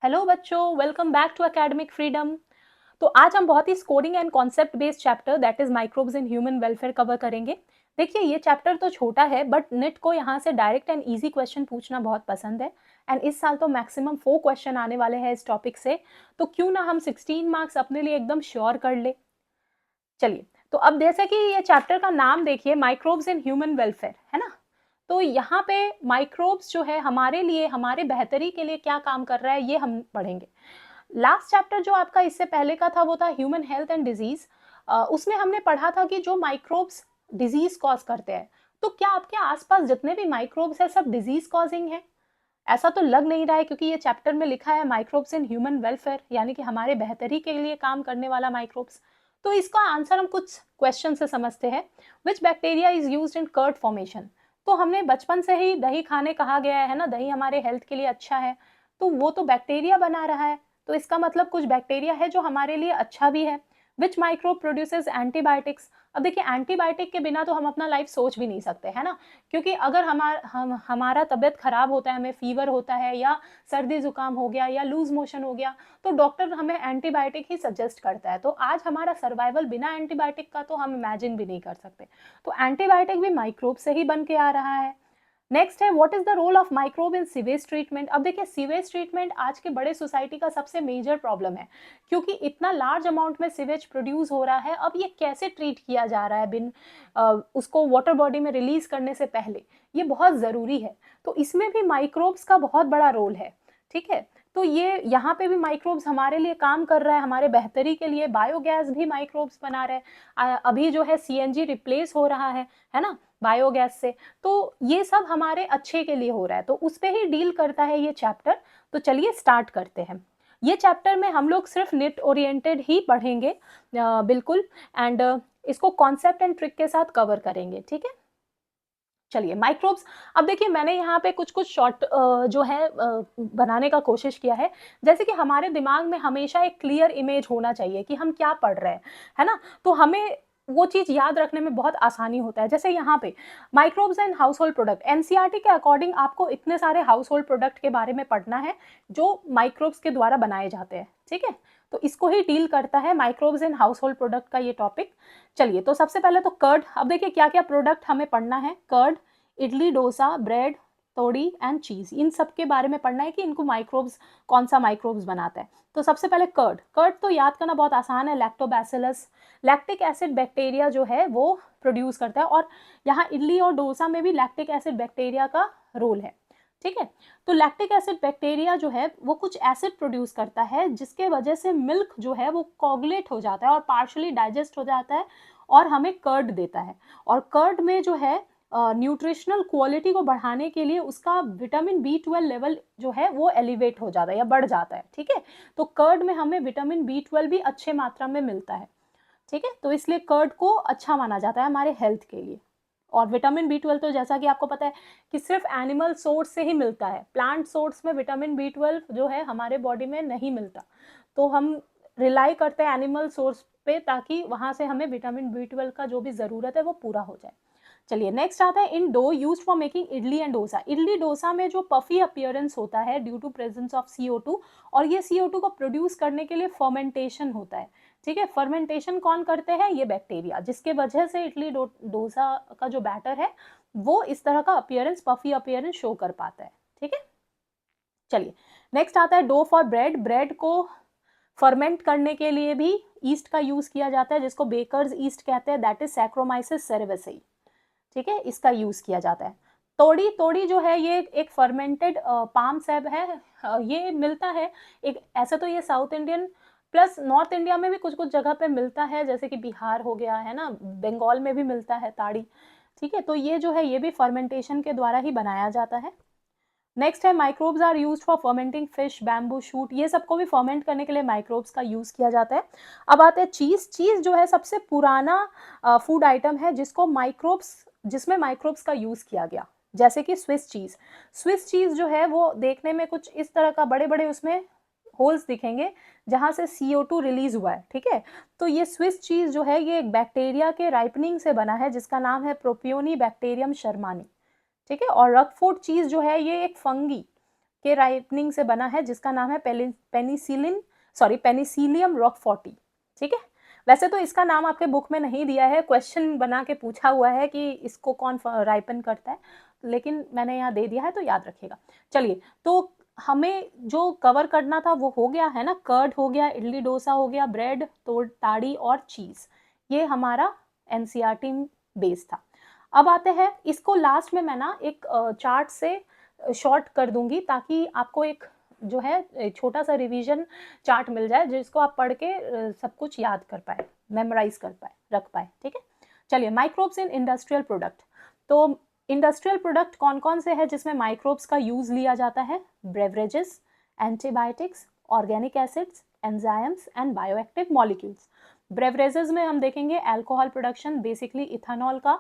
Hello बच्चों, welcome back to academic freedom. तो आज हम बहुत ही scoring and concept based chapter that is microbes in human welfare cover करेंगे। देखिए, ये चैप्टर तो छोटा है बट निट को यहाँ से डायरेक्ट एंड इजी क्वेश्चन पूछना बहुत पसंद है। एंड इस साल तो मैक्सिमम 4 क्वेश्चन आने वाले हैं इस टॉपिक से। तो क्यों ना हम 16 मार्क्स अपने लिए एकदम श्योर कर ले। चलिए, तो अब जैसे कि ये चैप्टर का नाम देखिए, माइक्रोब्स इन ह्यूमन वेलफेयर, है ना। तो यहाँ पे माइक्रोब्स जो है हमारे लिए, हमारे बेहतरी के लिए क्या काम कर रहा है, ये हम पढ़ेंगे। लास्ट चैप्टर जो आपका इससे पहले का था वो था ह्यूमन हेल्थ एंड डिजीज। उसमें हमने पढ़ा था कि जो माइक्रोब्स डिजीज कॉज करते हैं, तो क्या आपके आसपास जितने भी माइक्रोब्स हैं सब डिजीज कॉजिंग है? ऐसा तो लग नहीं रहा है, क्योंकि ये चैप्टर में लिखा है माइक्रोब्स इन ह्यूमन वेलफेयर, यानी कि हमारे बेहतरी के लिए काम करने वाला माइक्रोब्स। तो इसका आंसर हम कुछ क्वेश्चन से समझते हैं। Which bacteria is used in curd formation? तो हमने बचपन से ही दही खाने कहा गया है ना, दही हमारे हेल्थ के लिए अच्छा है। तो वो तो बैक्टीरिया बना रहा है, तो इसका मतलब कुछ बैक्टीरिया है जो हमारे लिए अच्छा भी है। विच माइक्रोब प्रोड्यूसेस एंटीबायोटिक्स? अब देखिए, एंटीबायोटिक के बिना तो हम अपना लाइफ सोच भी नहीं सकते, है ना। क्योंकि अगर हमारा तबीयत खराब होता है, हमें फीवर होता है या सर्दी जुकाम हो गया या लूज मोशन हो गया, तो डॉक्टर हमें एंटीबायोटिक ही सजेस्ट करता है। तो आज हमारा सर्वाइवल बिना एंटीबायोटिक का तो हम इमेजिन भी नहीं कर सकते। तो एंटीबायोटिक भी माइक्रोब से ही बन के आ रहा है। नेक्स्ट है, what is the role of microbe in sewage treatment? अब देखिए, सीवेज ट्रीटमेंट आज के बड़े सोसाइटी का सबसे मेजर प्रॉब्लम है, क्योंकि इतना लार्ज अमाउंट में सीवेज प्रोड्यूस हो रहा है। अब ये कैसे ट्रीट किया जा रहा है बिन उसको वाटर बॉडी में रिलीज करने से पहले, ये बहुत ज़रूरी है। तो इसमें भी माइक्रोब्स का बहुत बड़ा रोल है, ठीक है। तो ये यहाँ पे भी माइक्रोब्स हमारे लिए काम कर रहा है, हमारे बेहतरी के लिए। बायोगैस भी माइक्रोब्स बना रहे हैं। अभी जो है सीएनजी रिप्लेस हो रहा है ना, बायोगैस से। तो ये सब हमारे अच्छे के लिए हो रहा है, तो उस पर ही डील करता है ये चैप्टर। तो चलिए स्टार्ट करते हैं। ये चैप्टर में हम लोग सिर्फ निट ओरिएंटेड ही पढ़ेंगे, बिल्कुल। एंड इसको कॉन्सेप्ट एंड ट्रिक के साथ कवर करेंगे, ठीक है। चलिए, माइक्रोब्स। अब देखिए, मैंने यहाँ पे कुछ कुछ शॉर्ट जो है बनाने का कोशिश किया है। जैसे कि हमारे दिमाग में हमेशा एक क्लियर इमेज होना चाहिए कि हम क्या पढ़ रहे हैं, है ना। तो हमें वो चीज़ याद रखने में बहुत आसानी होता है। जैसे यहाँ पे microbes and house hold product, NCERT के अकॉर्डिंग आपको इतने सारे हाउस होल्ड प्रोडक्ट के बारे में पढ़ना है जो माइक्रोब्स के द्वारा बनाए जाते हैं, ठीक है। तो इसको ही डील करता है microbes and house hold product का ये टॉपिक। चलिए, तो सबसे पहले तो कर्ड। अब देखिए क्या क्या प्रोडक्ट हमें पढ़ना है। कर्ड, इडली, डोसा, ब्रेड, तोड़ी एंड चीज, इन सब के बारे में पढ़ना है कि इनको माइक्रोब्स, कौन सा माइक्रोब्स बनाता है। तो सबसे पहले कर्ड। कर्ड तो याद करना बहुत आसान है, लैक्टोबैसिलस। लैक्टिक एसिड बैक्टीरिया जो है वो प्रोड्यूस करता है, और यहाँ इडली और डोसा में भी लैक्टिक एसिड बैक्टीरिया का रोल है, ठीक है। तो लैक्टिक एसिड बैक्टीरिया जो है वो कुछ एसिड प्रोड्यूस करता है, जिसके वजह से मिल्क जो है वो कोगुलेट हो जाता है और पार्शली डाइजेस्ट हो जाता है, और हमें कर्ड देता है। और कर्ड में जो है न्यूट्रिशनल क्वालिटी को बढ़ाने के लिए उसका विटामिन B12 लेवल जो है वो एलिवेट हो जाता है या बढ़ जाता है, ठीक है। तो कर्ड में हमें विटामिन B12 भी अच्छे मात्रा में मिलता है, ठीक है। तो इसलिए कर्ड को अच्छा माना जाता है हमारे हेल्थ के लिए। और विटामिन B12 तो जैसा कि आपको पता है कि सिर्फ एनिमल सोर्स से ही मिलता है, प्लांट सोर्स में विटामिन B12 जो है हमारे बॉडी में नहीं मिलता। तो हम रिलाई करते हैं एनिमल सोर्स पे, ताकि वहाँ से हमें विटामिन B12 का जो भी ज़रूरत है वो पूरा हो जाए। चलिए, नेक्स्ट आता है in dough use for making idli and dosa. Idli dosa में जो पफी अपीयरेंस होता है due to presence of CO2, और ये CO2 को प्रोड्यूस करने के लिए फर्मेंटेशन होता है, ठीक है। फर्मेंटेशन कौन करते हैं? ये बैक्टीरिया, जिसके वजह से इडली डोसा का जो बैटर है वो इस तरह का अपीयरेंस, पफी अपीयरेंस शो कर पाता है, ठीक है। चलिए, नेक्स्ट आता है डो फॉर ब्रेड। ब्रेड को फर्मेंट करने के लिए भी ईस्ट का यूज किया जाता है, जिसको बेकर्स ईस्ट कहते हैं, दैट इज सैक्रोमाइसिस सेरेवेसेई, ठीक है, इसका यूज किया जाता है। तोड़ी, तोड़ी जो है ये एक फर्मेंटेड पाम सेब है। ये मिलता है एक, ऐसे तो ये south Indian plus north India में भी कुछ कुछ जगह पे मिलता है, जैसे कि बिहार हो गया, है ना, बंगाल में भी मिलता है ताड़ी, ठीक है। तो ये जो है ये भी फर्मेंटेशन के द्वारा ही बनाया जाता है। नेक्स्ट है microbes are use for fermenting fish, bamboo shoot, ये सबको भी फर्मेंट करने के लिए माइक्रोब्स का यूज किया जाता है। अब आते हैं चीज। चीज जो है सबसे पुराना फूड आइटम है जिसको माइक्रोब्स, जिसमें माइक्रोब्स का यूज किया गया, जैसे कि स्विस चीज। स्विस चीज जो है वो देखने में कुछ इस तरह का, बड़े बड़े उसमें होल्स दिखेंगे जहां से CO2 रिलीज हुआ है, ठीक है। तो ये स्विस चीज जो है ये एक बैक्टीरिया के राइपनिंग से बना है, जिसका नाम है प्रोपियोनी बैक्टीरियम शर्मानी, ठीक है। और रकफोर्ट चीज जो है ये एक फंगी, के राइपनिंग से बना है, जिसका नाम है पेनिसिलियम रॉकफोर्टी। ठीक है, वैसे तो इसका नाम आपके बुक में नहीं दिया है, क्वेश्चन बना के पूछा हुआ है कि इसको कौन राइपन करता है, लेकिन मैंने यहाँ दे दिया है तो याद रखिएगा। चलिए, तो हमें जो कवर करना था वो हो गया है ना, कर्ड हो गया, इडली डोसा हो गया, ब्रेड, तो ताड़ी और चीज़, ये हमारा एनसीईआरटी बेस था। अब आते हैं, इसको लास्ट में मैं ना एक चार्ट से शॉर्ट कर दूंगी, ताकि आपको एक जो है छोटा सा रिवीजन चार्ट मिल जाए, जिसको आप पढ़ के सब कुछ याद कर पाए, मेमोराइज कर पाए, रख पाए। ठीक है, चलिए, माइक्रोब्स इन इंडस्ट्रियल प्रोडक्ट। तो इंडस्ट्रियल प्रोडक्ट कौन कौन से हैं जिसमें माइक्रोब्स का यूज लिया जाता है? Beverages, antibiotics, organic acids, enzymes and bioactive molecules. Beverages में हम देखेंगे अल्कोहल प्रोडक्शन, बेसिकली इथेनॉल का।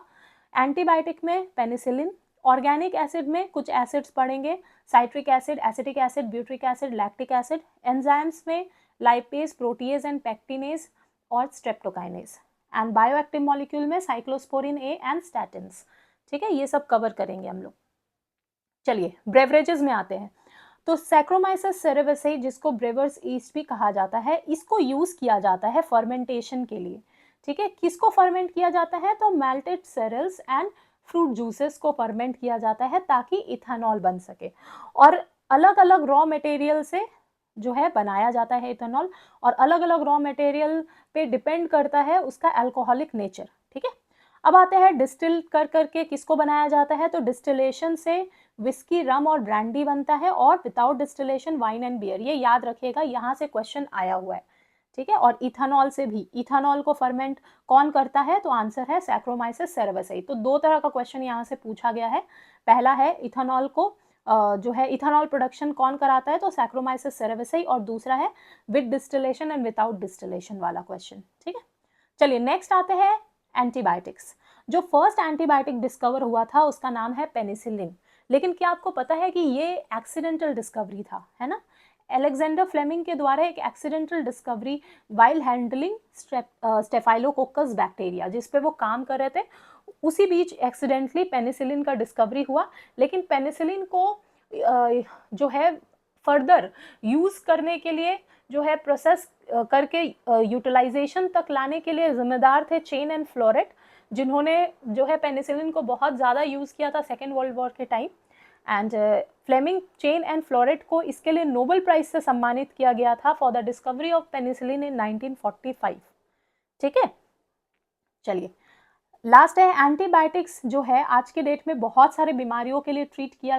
एंटीबायोटिक में पेनिसिलिन। ऑर्गेनिक एसिड में कुछ एसिड्स पढ़ेंगे, citric acid, acetic acid, butyric acid, lactic acid. Enzymes में लाइपेज, प्रोटीएज एंड पेक्टिनेज और स्ट्रेप्टोकाइनेज। एंड बायोएक्टिव मॉलिक्यूल में साइक्लोस्पोरिन ए एंड स्टैटिन्स। ठीक है, ये सब कवर करेंगे हम लोग। चलिए, ब्रेवरेजेस में आते हैं। तो सैक्रोमाइसिस सेरेविसेई, जिसको ब्रेवर्स ईस्ट भी कहा जाता है, इसको यूज किया जाता है फर्मेंटेशन के लिए। ठीक है, किसको फर्मेंट किया जाता है? तो मेल्टेड सेरेल्स एंड फ्रूट जूसेस को फर्मेंट किया जाता है ताकि इथेनॉल बन सके। और अलग अलग रॉ मटेरियल से जो है बनाया जाता है इथेनॉल, और अलग अलग रॉ मटेरियल पे डिपेंड करता है उसका अल्कोहलिक नेचर। ठीक है, अब आते हैं डिस्टिल कर करके किसको बनाया जाता है? तो डिस्टिलेशन से विस्की, रम और ब्रांडी बनता है, और without distillation wine and beer. ये याद रखिएगा, यहाँ से क्वेश्चन आया हुआ है। ठीक है, और इथेनॉल से भी, इथेनॉल को फर्मेंट कौन करता है? तो आंसर है सैक्रोमाइसिस सेरेविसेई। तो दो तरह का क्वेश्चन यहाँ से पूछा गया है। पहला है इथेनॉल को जो है इथेनॉल प्रोडक्शन कौन कराता है? तो सैक्रोमाइसिस सेरेविसेई। और दूसरा है with distillation and without distillation वाला क्वेश्चन। ठीक है, चलिए नेक्स्ट आते हैं एंटीबायोटिक्स। जो फर्स्ट एंटीबायोटिक डिस्कवर हुआ था उसका नाम है पेनिसिलिन। लेकिन क्या आपको पता है कि ये एक्सीडेंटल डिस्कवरी था, है ना? अलेक्जेंडर फ्लेमिंग के द्वारा एक accidental discovery while handling staphylococcus bacteria, जिस पे वो काम कर रहे थे, उसी बीच एक्सीडेंटली पेनिसिलिन का डिस्कवरी हुआ। लेकिन पेनिसिलिन को जो है फर्दर यूज करने के लिए, जो है प्रोसेस करके यूटिलाइजेशन तक लाने के लिए जिम्मेदार थे चेन एंड फ्लोरेट, जिन्होंने जो है पेनिसिलिन को बहुत ज़्यादा यूज़ किया था सेकेंड वर्ल्ड वॉर के time. And Fleming, Chain and Florey को इसके लिए नोबेल प्राइज से सम्मानित किया गया था for the discovery of penicillin in 1945। ठीक है, चलिए लास्ट है एंटीबायोटिक्स, जो है आज के डेट में बहुत सारे बीमारियों के लिए ट्रीट किया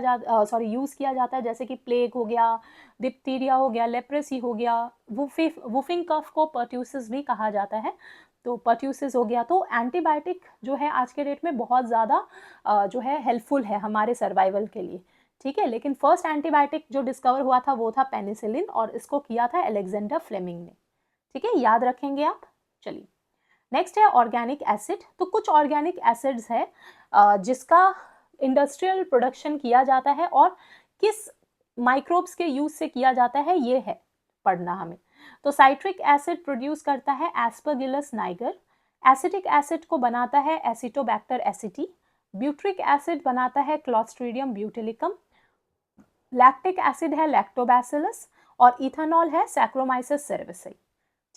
यूज़ किया जाता है, जैसे कि प्लेग हो गया, डिप्थीरिया हो गया, लेप्रेसी हो गया, वुफिंग कफ को पर्ट्यूसिस भी कहा जाता है, तो पर्ट्यूसिस हो गया। तो एंटीबायोटिक जो है आज के डेट में बहुत ज़्यादा जो है हेल्पफुल है हमारे सर्वाइवल के लिए। ठीक है, लेकिन फर्स्ट एंटीबायोटिक जो डिस्कवर हुआ था वो था पेनिसिलिन, और इसको किया था अलेक्जेंडर फ्लेमिंग ने। ठीक है, याद रखेंगे आप। चलिए नेक्स्ट है ऑर्गेनिक एसिड। तो कुछ ऑर्गेनिक एसिड्स है जिसका इंडस्ट्रियल प्रोडक्शन किया जाता है, और किस माइक्रोब्स के यूज से किया जाता है ये है पढ़ना हमें। तो साइट्रिक एसिड प्रोड्यूस करता है एस्परगिलस नाइगर। एसिटिक एसिड को बनाता है एसिटोबैक्टर एसिटी। ब्यूट्रिक एसिड बनाता है क्लॉस्ट्रीडियम ब्यूटिलिकम। लैक्टिक एसिड है लैक्टोबैसिलस, और इथेनॉल है सैक्रोमाइसिस सेरेविसेई।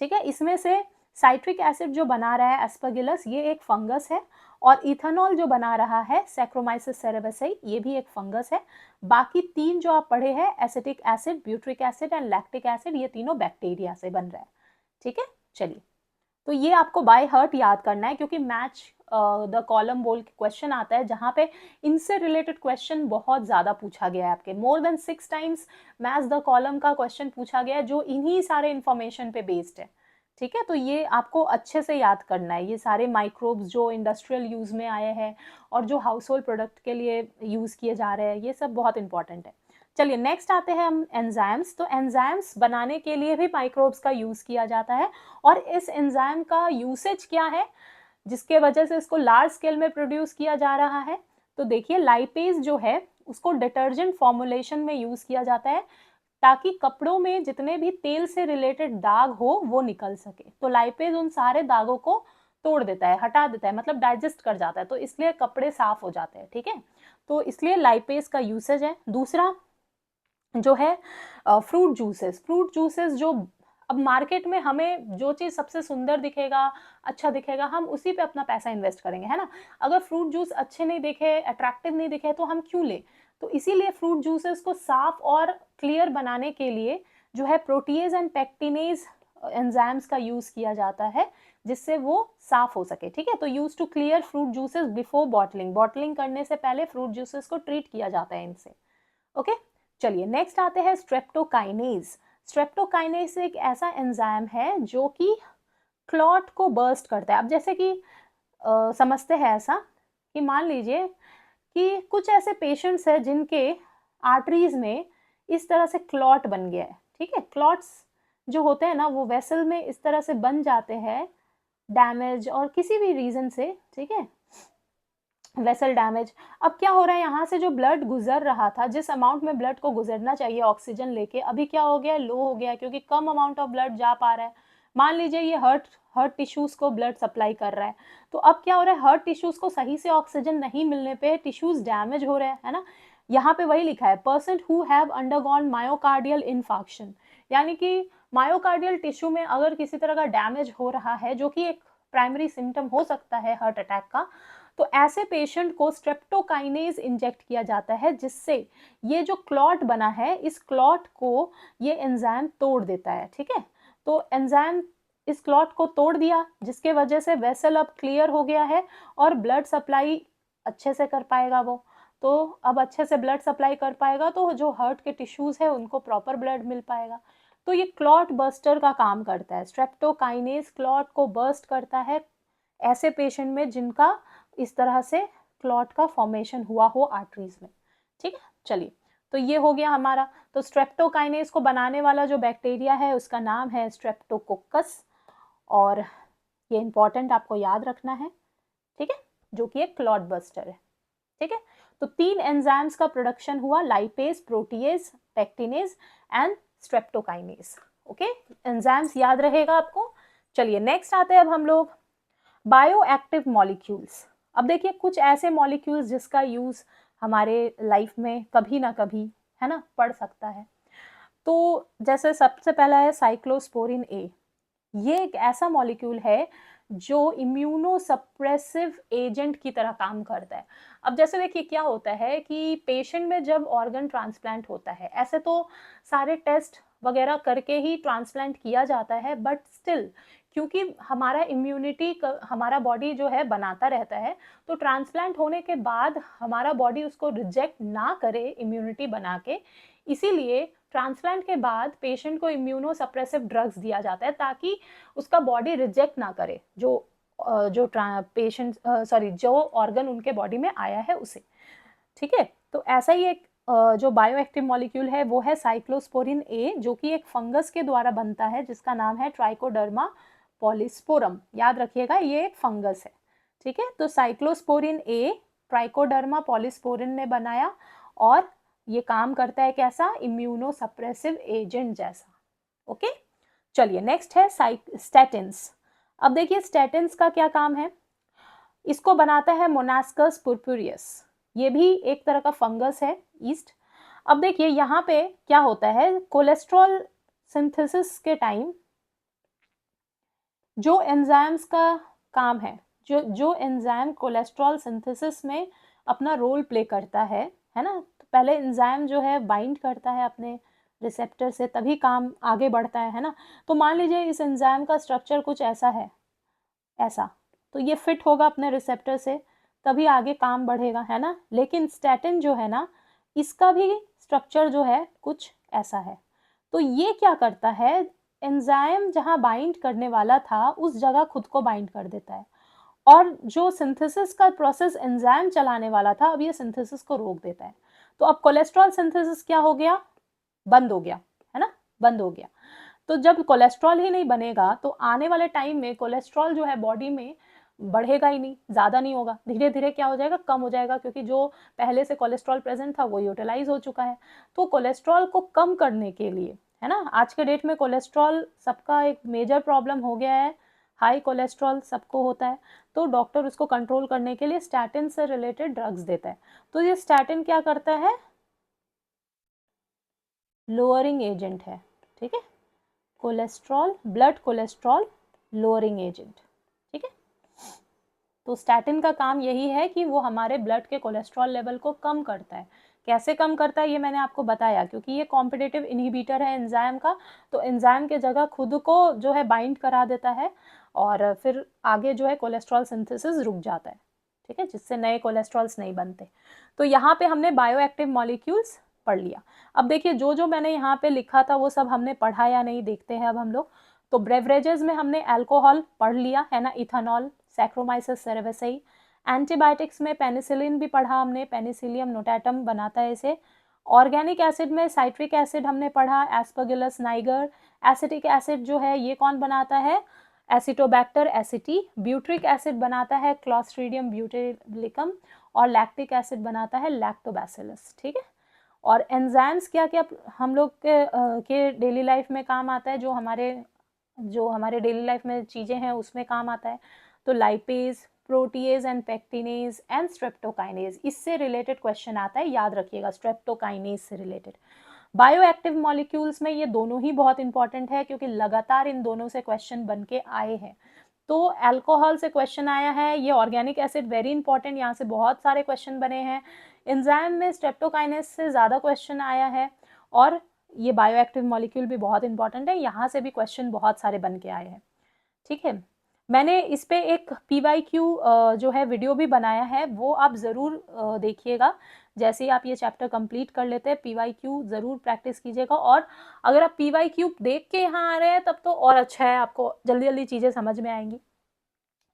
ठीक है, इसमें से साइट्रिक एसिड जो बना रहा है एस्परगिलस, ये एक फंगस है, और इथेनॉल जो बना रहा है सैक्रोमाइसिस सेरेविसेई, ये भी एक फंगस है। बाकी तीन जो आप पढ़े हैं, acetic acid, butyric acid and lactic acid, ये तीनों बैक्टीरिया से बन रहा है। ठीक है, चलिए, तो ये आपको बाय हार्ट याद करना है, क्योंकि मैच द कॉलम बोल के क्वेश्चन आता है, जहाँ पे इनसे रिलेटेड क्वेश्चन बहुत ज़्यादा पूछा गया है आपके। More than 6 times match the column का क्वेश्चन पूछा गया है, जो इन्हीं सारे इन्फॉर्मेशन पे बेस्ड है। ठीक है, तो ये आपको अच्छे से याद करना है, ये सारे माइक्रोब्स जो इंडस्ट्रियल यूज़ में आए हैं और जो हाउस होल्ड प्रोडक्ट के लिए यूज़ किए जा रहे हैं, ये सब बहुत इंपॉर्टेंट है। चलिए नेक्स्ट आते हैं हम एंजाइम्स। तो एंजाइम्स बनाने के लिए भी माइक्रोब्स का यूज़ किया जाता है, और इस एंजाइम का यूसेज क्या है जिसके वजह से इसको लार्ज स्केल में प्रोड्यूस किया जा रहा है? तो देखिए, लाइपेज जो है उसको डिटर्जेंट फॉर्मुलेशन में यूज़ किया जाता है, ताकि कपड़ों में जितने भी तेल से रिलेटेड दाग हो वो निकल सके। तो लाइपेज उन सारे दागों को तोड़ देता है, हटा देता है, मतलब डाइजेस्ट कर जाता है, तो इसलिए कपड़े साफ हो जाते हैं। ठीक है, तो इसलिए लाइपेज का यूसेज है। दूसरा, जो है फ्रूट जूसेस जो अब मार्केट में हमें जो चीज़ सबसे सुंदर दिखेगा, अच्छा दिखेगा, हम उसी पे अपना पैसा इन्वेस्ट करेंगे, है ना? अगर फ्रूट जूस अच्छे नहीं दिखे, अट्रैक्टिव नहीं दिखे तो हम क्यों लें? तो इसीलिए फ्रूट जूसेस को साफ और क्लियर बनाने के लिए जो है प्रोटीज़ एंड पेक्टिनेज़ एंजाइम्स का यूज़ किया जाता है, जिससे वो साफ हो सके, ठीक है? तो use to clear fruit juices before bottling, bottling करने से पहले फ्रूट जूसेस को ट्रीट किया जाता है इनसे, ओके। चलिए नेक्स्ट आते हैं स्ट्रेप्टोकाइनेज। स्ट्रेप्टोकाइनेज एक ऐसा एंजाइम है जो कि क्लॉट को बर्स्ट करता है। अब जैसे कि समझते हैं ऐसा कि मान लीजिए कि कुछ ऐसे पेशेंट्स हैं जिनके आर्टरीज में इस तरह से क्लॉट बन गया है, ठीक है? क्लॉट्स जो होते हैं ना वो वेसल में इस तरह से बन जाते हैं, डैमेज और किसी भी रीजन से, ठीक है, वेसल डैमेज। अब क्या हो रहा है, यहाँ से जो ब्लड गुजर रहा था, जिस अमाउंट में ब्लड को गुजरना चाहिए ऑक्सीजन लेके, अभी क्या हो गया, लो हो गया, क्योंकि कम अमाउंट ऑफ ब्लड जा पा रहा है। मान लीजिए ये हर्ट टिश्यूज को ब्लड सप्लाई कर रहा है, तो अब क्या हो रहा है, हर्ट टिश्यूज को सही से ऑक्सीजन नहीं मिलने पे टिश्यूज डैमेज हो रहे हैं, है ना? यहाँ पे वही लिखा है, person who have undergone myocardial infarction, यानी कि मायोकार्डियल टिश्यू में अगर किसी तरह का डैमेज हो रहा है, जो कि एक प्राइमरी सिम्टम हो सकता है हार्ट अटैक का, तो ऐसे पेशेंट को स्ट्रेप्टोकाइनेज इंजेक्ट किया जाता है, जिससे ये जो क्लॉट बना है इस क्लॉट को ये एंजाइम तोड़ देता है, ठीक है? तो एंजाइम इस क्लॉट को तोड़ दिया, जिसके वजह से वेसल अब क्लियर हो गया है और ब्लड सप्लाई अच्छे से कर पाएगा वो। तो अब अच्छे से ब्लड सप्लाई कर पाएगा तो जो हार्ट के टिश्यूज है उनको प्रॉपर ब्लड मिल पाएगा। तो ये क्लॉट बस्टर का काम करता है, स्ट्रेप्टोकाइनेज क्लॉट को बर्स्ट करता है ऐसे पेशेंट में जिनका इस तरह से क्लॉट का फॉर्मेशन हुआ हो आर्टरीज में, ठीक है? चलिए, तो ये हो गया हमारा। तो स्ट्रेप्टोकाइनेज को बनाने वाला जो बैक्टीरिया है उसका नाम है स्ट्रेप्टोकोकस, और ये इंपॉर्टेंट आपको याद रखना है, ठीक है, जो कि एक क्लॉट बस्टर है, ठीक है? तो 3 एंजाइम्स का प्रोडक्शन हुआ, lipase, protease, pectinase and streptokinase, okay? Enzymes याद रहेगा आपको। चलिए नेक्स्ट आते हैं अब हम लोग बायो एक्टिव मॉलिक्यूल्स। अब देखिए कुछ ऐसे मॉलिक्यूल्स जिसका यूज हमारे लाइफ में कभी ना कभी, है ना, पड़ सकता है। तो जैसे सबसे पहला है साइक्लोस्पोरिन ए। ये एक ऐसा मॉलिक्यूल है जो इम्यूनोसप्रेसिव एजेंट की तरह काम करता है। अब जैसे देखिए क्या होता है कि पेशेंट में जब ऑर्गन ट्रांसप्लांट होता है, ऐसे तो सारे टेस्ट वगैरह करके ही ट्रांसप्लांट किया जाता है, बट स्टिल क्योंकि हमारा इम्यूनिटी हमारा बॉडी जो है बनाता रहता है, तो ट्रांसप्लांट होने के बाद हमारा बॉडी उसको रिजेक्ट ना करे इम्यूनिटी बना के, इसीलिए ट्रांसप्लांट के बाद पेशेंट को इम्यूनोसप्रेसिव ड्रग्स दिया जाता है ताकि उसका बॉडी रिजेक्ट ना करे जो पेशेंट सॉरी जो ऑर्गन उनके बॉडी में आया है उसे, ठीक है? तो ऐसा ही एक जो बायोएक्टिव मॉलिक्यूल है वो है साइक्लोस्पोरिन ए, जो कि एक फंगस के द्वारा बनता है जिसका नाम है ट्राइकोडर्मा पॉलिस्पोरम। याद रखिएगा ये एक फंगस है, ठीक है? तो साइक्लोस्पोरिन ए ट्राइकोडर्मा पॉलिस्पोरिन ने बनाया और ये काम करता है कैसा, इम्यूनोसप्रेसिव एजेंट जैसा, ओके। चलिए नेक्स्ट है स्टैटिन्स। अब देखिए स्टैटिन्स का क्या काम है, इसको बनाता है मोनास्कस पुरपुरियस, ये भी एक तरह का फंगस है ईस्ट। अब देखिए यहाँ पे क्या होता है, कोलेस्ट्रॉल सिंथेसिस के टाइम जो एंजाइम्स का काम है, जो एंजाइम कोलेस्ट्रॉल सिंथेसिस में अपना रोल प्ले करता है ना, तो पहले एंजाइम जो है बाइंड करता है अपने रिसेप्टर से, तभी काम आगे बढ़ता है ना। तो मान लीजिए इस एंजाइम का स्ट्रक्चर कुछ ऐसा है, ऐसा, तो ये फिट होगा अपने रिसेप्टर से, तभी आगे काम बढ़ेगा, है ना। लेकिन स्टैटिन जो है ना, इसका भी स्ट्रक्चर जो है कुछ ऐसा है। तो ये क्या करता है, एंजाइम जहाँ बाइंड करने वाला था उस जगह खुद को बाइंड कर देता है, और जो सिंथेसिस का प्रोसेस एंजाइम चलाने वाला था अब ये सिंथेसिस को रोक देता है। तो अब कोलेस्ट्रॉल सिंथेसिस क्या हो गया, बंद हो गया, है ना, बंद हो गया। तो जब कोलेस्ट्रॉल ही नहीं बनेगा तो आने वाले टाइम में कोलेस्ट्रॉल जो है बॉडी में बढ़ेगा ही नहीं, ज़्यादा नहीं होगा, धीरे धीरे क्या हो जाएगा, कम हो जाएगा, क्योंकि जो पहले से कोलेस्ट्रॉल प्रेजेंट था वो यूटिलाइज हो चुका है। तो कोलेस्ट्रॉल को कम करने के लिए, है ना, आज के डेट में कोलेस्ट्रॉल सबका एक मेजर प्रॉब्लम हो गया है, हाई कोलेस्ट्रॉल सबको होता है, तो डॉक्टर उसको कंट्रोल करने के लिए स्टैटिन से रिलेटेड ड्रग्स देता है। तो ये स्टैटिन क्या करता है, लोअरिंग एजेंट है, ठीक है, cholesterol, blood cholesterol lowering agent, ठीक है। तो स्टैटिन का काम यही है कि वो हमारे ब्लड के कोलेस्ट्रॉल लेवल को कम करता है। कैसे कम करता है ये मैंने आपको बताया, क्योंकि ये कॉम्पिटिटिव इनहिबिटर है एंजाइम का, तो एंजाइम के जगह खुद को जो है बाइंड करा देता है और फिर आगे जो है कोलेस्ट्रॉल सिंथेसिस रुक जाता है, ठीक है, जिससे नए कोलेस्ट्रॉल्स नहीं बनते। तो यहाँ पे हमने बायोएक्टिव मॉलिक्यूल्स पढ़ लिया। अब देखिए जो जो मैंने यहाँ पे लिखा था वो सब हमने पढ़ा या नहीं, देखते हैं अब हम लोग। तो ब्रेवरेजेस में हमने अल्कोहल पढ़ लिया है ना, इथेनॉल, सैक्रोमाइसिस सेरेवेसई। एंटीबायोटिक्स में पेनिसिलिन भी पढ़ा हमने, पेनिसिलियम नोटाटम बनाता है इसे। ऑर्गेनिक एसिड में साइट्रिक एसिड हमने पढ़ा, एस्परगिलस नाइगर। एसिटिक एसिड जो है ये कौन बनाता है, एसिटोबैक्टर एसिटी। ब्यूट्रिक एसिड बनाता है क्लॉस्ट्रीडियम ब्यूटेरिकम, और लैक्टिक एसिड बनाता है लैक्टोबैसिलस, ठीक है। और एंजाइम्स क्या क्या हम लोग के डेली लाइफ में काम आता है, जो हमारे डेली लाइफ में चीज़ें हैं उसमें काम आता है। तो lipase, protease and pectinase and streptokinase, इससे रिलेटेड क्वेश्चन आता है, याद रखिएगा, स्ट्रेप्टोकाइनेज से रिलेटेड। बायोएक्टिव मॉलिक्यूल्स में ये दोनों ही बहुत इंपॉर्टेंट है, क्योंकि लगातार इन दोनों से क्वेश्चन बन के आए हैं। तो अल्कोहल से क्वेश्चन आया है, ये ऑर्गेनिक एसिड वेरी इंपॉर्टेंट, यहाँ से बहुत सारे क्वेश्चन बने हैं। एंजाइम में स्ट्रेप्टोकाइनेज से ज़्यादा क्वेश्चन आया है, और ये बायोएक्टिव मॉलिक्यूल भी बहुत इंपॉर्टेंट है, यहाँ से भी क्वेश्चन बहुत सारे बन के आए हैं, ठीक है। मैंने इस पे एक PYQ जो है वीडियो भी बनाया है, वो आप ज़रूर देखिएगा। जैसे ही आप ये चैप्टर कंप्लीट कर लेते हैं PYQ ज़रूर प्रैक्टिस कीजिएगा, और अगर आप PYQ देख के यहाँ आ रहे हैं तब तो और अच्छा है, आपको जल्दी जल्दी चीज़ें समझ में आएंगी।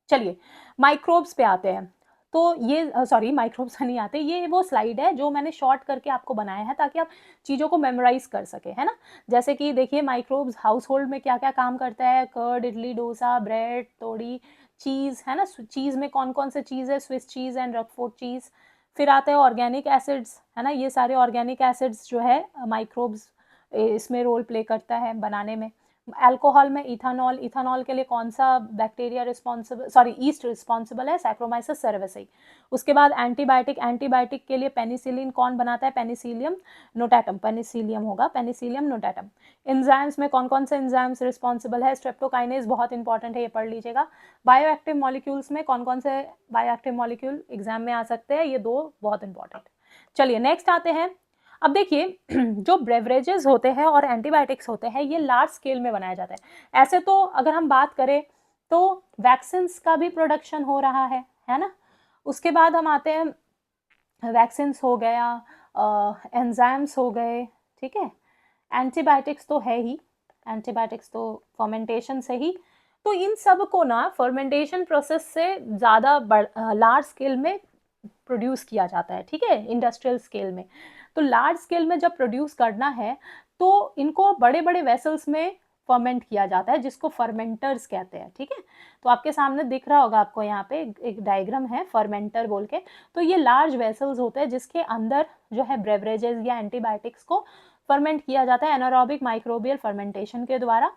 चलिए माइक्रोब्स पे आते हैं। तो ये सॉरी माइक्रोब्स नहीं आते, ये वो स्लाइड है जो मैंने शॉर्ट करके आपको बनाया है ताकि आप चीज़ों को मेमोराइज कर सके, है ना। जैसे कि देखिए माइक्रोब्स हाउस होल्ड में क्या क्या काम करता है, कर्ड, इडली डोसा, ब्रेड, तोड़ी, चीज़, है ना। चीज़ में कौन कौन से चीज़ है, स्विस चीज़ एंड रकफोर्ट चीज़। फिर आते हैं ऑर्गेनिक एसिड्स, है ना, ये सारे ऑर्गेनिक एसिड्स जो है माइक्रोब्स इसमें रोल प्ले करता है बनाने में। अल्कोहल में इथेनॉल, इथेनॉल के लिए कौन सा bacteria responsible, sorry east responsible है, सैक्रोमाइसिस सेरेवेसई। उसके बाद एंटीबायोटिक, एंटीबायोटिक के लिए पेनिसिलिन कौन बनाता है, पेनिसिलियम नोटाटम, पेनिसिलियम होगा, पेनिसिलियम नोटाटम। एंजाइम्स में कौन कौन से एंजाइम्स रिस्पॉन्सिबल है, स्ट्रेप्टोकाइनेज बहुत इंपॉर्टेंट है, ये पढ़ लीजिएगा। बायोएक्टिव मॉलिक्यूल्स में कौन कौन से बायोएक्टिव मॉलिक्यूल एग्जाम में आ सकते हैं, ये दो बहुत इंपॉर्टेंट। चलिए नेक्स्ट आते हैं। अब देखिए जो ब्रेवरेजेस होते हैं और एंटीबायोटिक्स होते हैं ये लार्ज स्केल में बनाया जाता है। ऐसे तो अगर हम बात करें तो वैक्सीन्स का भी प्रोडक्शन हो रहा है ना। उसके बाद हम आते हैं, वैक्सीन्स हो गया, एंजाइम्स हो गए, ठीक है। एंटीबायोटिक्स तो है ही, एंटीबायोटिक्स तो फर्मेंटेशन से ही। तो इन सब को ना फर्मेंटेशन प्रोसेस से ज़्यादा लार्ज स्केल में प्रोड्यूस किया जाता है, ठीक है, इंडस्ट्रियल स्केल में। तो लार्ज स्केल में जब प्रोड्यूस करना है तो इनको बड़े बड़े वेसल्स में फर्मेंट किया जाता है, जिसको फर्मेंटर्स कहते हैं, ठीक है। तो आपके सामने दिख रहा होगा आपको यहाँ पे एक डायग्राम है फर्मेंटर बोल के। तो ये लार्ज वेसल्स होते हैं जिसके अंदर जो है ब्रेवरेजेस या एंटीबायोटिक्स को फर्मेंट किया जाता है एनारोबिक माइक्रोबियल फर्मेंटेशन के द्वारा,